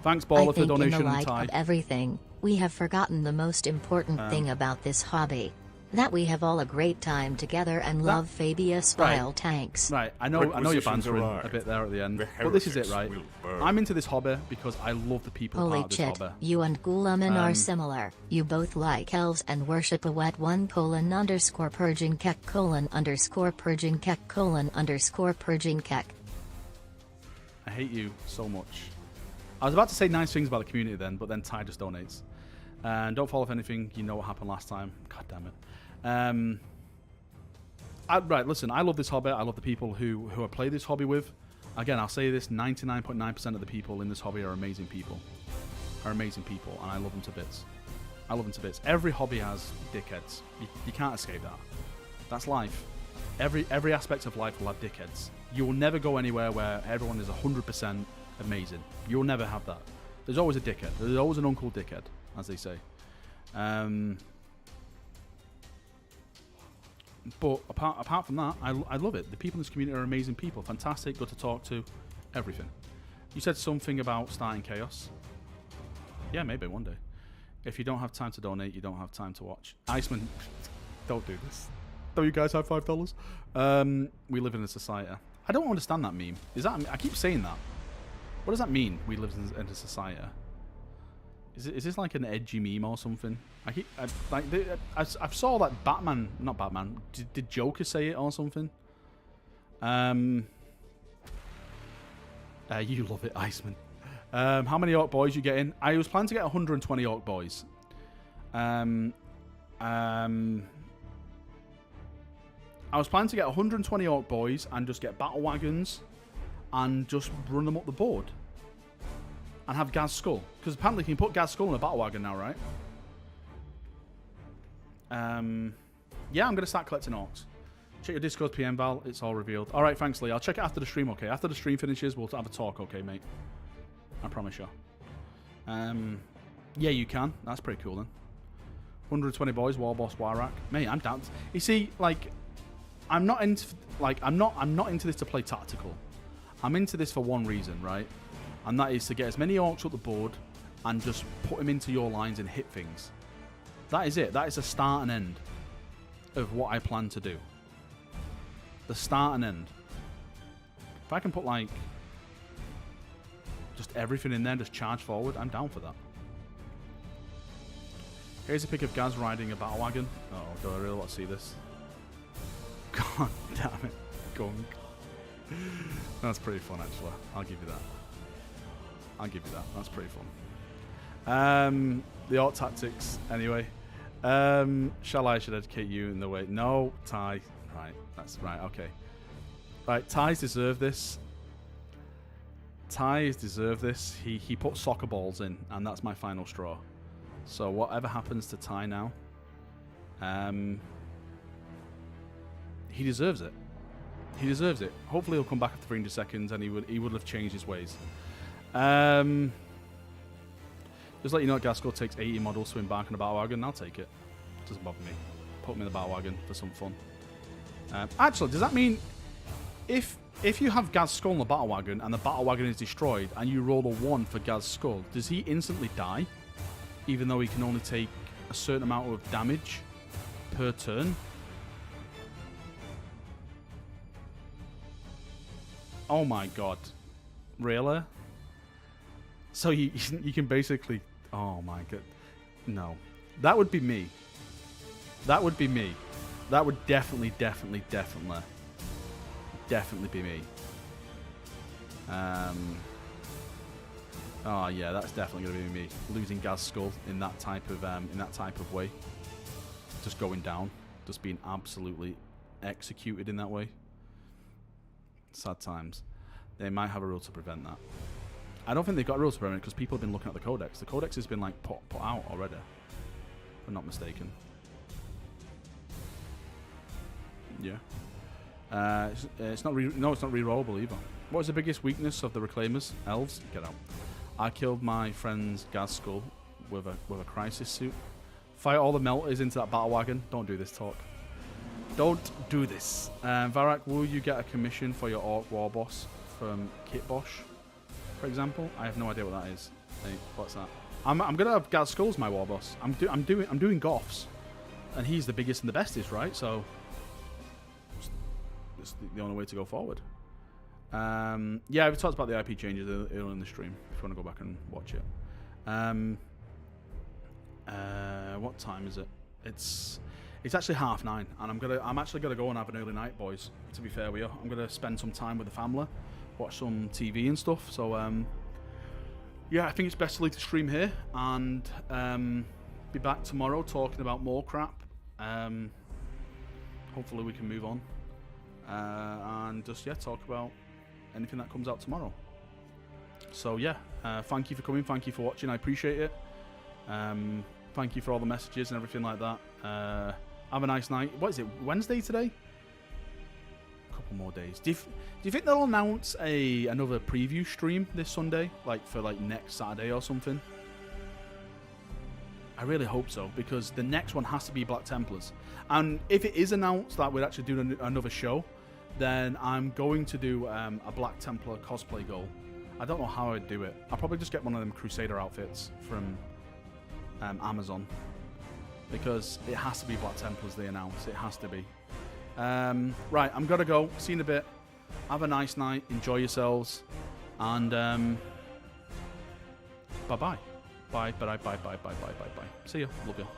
Thanks, Baller, for the donation. In the and light Ty. of everything, we have forgotten the most important thing about this hobby. That we have all a great time together and love Fabia-style tanks. Right, I know you're bantering a bit there at the end, but this is it, right? I'm into this hobby because I love the people Holy part of shit, this hobby. you and Gulaman are similar. You both like elves and worship a wet _purging kek _purging kek _purging kek. I hate you so much. I was about to say nice things about the community then, but then Ty just donates. And don't fall off anything, you know what happened last time. God damn it. Right, listen, I love this hobby. I love the people who I play this hobby with. Again, I'll say this, 99.9% of the people in this hobby are amazing people. And I love them to bits. Every hobby has dickheads. You can't escape that. That's life. Every aspect of life will have dickheads. You will never go anywhere where everyone is 100% amazing. You'll never have that. There's always a dickhead. There's always an uncle dickhead, as they say. But apart from that, I love it. The people in this community are amazing people. Fantastic, good to talk to, everything. You said something about starting Chaos. Yeah, maybe one day. If you don't have time to donate, you don't have time to watch. Iceman, don't do this. Don't you guys have $5? We live in a society. I don't understand that meme. I keep saying that. What does that mean? We live in a society. Is this like an edgy meme or something? I saw that not Batman. Did Joker say it or something? You love it, Iceman. How many Orc Boys you getting? I was planning to get 120 Orc Boys. I was planning to get 120 Orc Boys and just get battle wagons and just run them up the board. And have Gaz Skull. Because apparently you can put Gaz Skull in a battle wagon now, right? Yeah, I'm going to start collecting orcs. Check your Discord PM, Val. It's all revealed. Alright, thanks, Lee. I'll check it after the stream, okay? After the stream finishes, we'll have a talk, okay, mate? I promise you. Yeah, you can. That's pretty cool, then. 120 boys, War Boss, Valrak. Mate, I'm down. You see, like, I'm not into this to play tactical. I'm into this for one reason, right? And that is to get as many orcs up the board and just put them into your lines and hit things. That is it. That is the start and end of what I plan to do. The start and end. If I can put, like, just everything in there, just charge forward, I'm down for that. Here's a pic of Gaz riding a battle wagon. Oh, do I really want to see this? God damn it. Gunk. That's pretty fun, actually. I'll give you that. I'll give you that. That's pretty fun. The art tactics, anyway. Should educate you in the way. No, Ty. Right, that's right, okay. Right, Ty's deserve this. Ty's deserve this. He put soccer balls in, and that's my final straw. So whatever happens to Ty now, he deserves it. He deserves it. Hopefully he'll come back after 300 seconds, and he would have changed his ways. Just let you know, Gasco takes 80 models to embark on a battle wagon. I'll take it. Doesn't bother me. Put me in the battle wagon for some fun. Actually, does that mean if you have Gaz's skull in the battle wagon and the battle wagon is destroyed and you roll a 1 for Gaz's skull, does he instantly die? Even though he can only take a certain amount of damage per turn? Oh my god. Really? So you can basically... Oh my god. No. That would be me. That would be me. That would definitely be me. Oh yeah, that's definitely going to be me. Losing Gaz's skull in that type of way. Just going down. Just being absolutely executed in that way. Sad times. They might have a rule to prevent that. I don't think they've got a rule to prevent it because people have been looking at the codex. The codex has been like put out already, if I'm not mistaken. Yeah. It's not re-rollable either. What is the biggest weakness of the Reclaimers? Elves? Get out. I killed my friend's Gaz skull with a crisis suit. Fight all the melters into that battle wagon. Don't do this, talk. Don't do this. Valrak, will you get a commission for your Orc War Boss from Kitbosh, for example? I have no idea what that is. Hey, what's that? I'm gonna have Gaz Skull's my War Boss. I'm doing Goths, and he's the biggest and the bestest, right? So it's the only way to go forward. Yeah, we talked about the IP changes earlier in the stream. If you want to go back and watch it. What time is it? It's actually 9:30, and I'm actually gonna go and have an early night, boys. To be fair with you, I'm gonna spend some time with the family, watch some TV and stuff. So yeah, I think it's best to leave the stream here and be back tomorrow talking about more crap. Hopefully we can move on and just talk about anything that comes out tomorrow. So yeah, thank you for coming, thank you for watching, I appreciate it. Thank you for all the messages and everything like that. Have a nice night. What is it, Wednesday today? A couple more days. Do you think they'll announce another preview stream this Sunday, like for next Saturday or something? I really hope so, because the next one has to be Black Templars. And if it is announced that we're actually doing another show, then I'm going to do a Black Templar cosplay goal. I don't know how I'd do it. I'll probably just get one of them Crusader outfits from Amazon, because it has to be Black Templars they announce. It has to be. Right, I'm gonna go. See you in a bit. Have a nice night. Enjoy yourselves. And bye-bye. Bye. See you. Love you. Bye.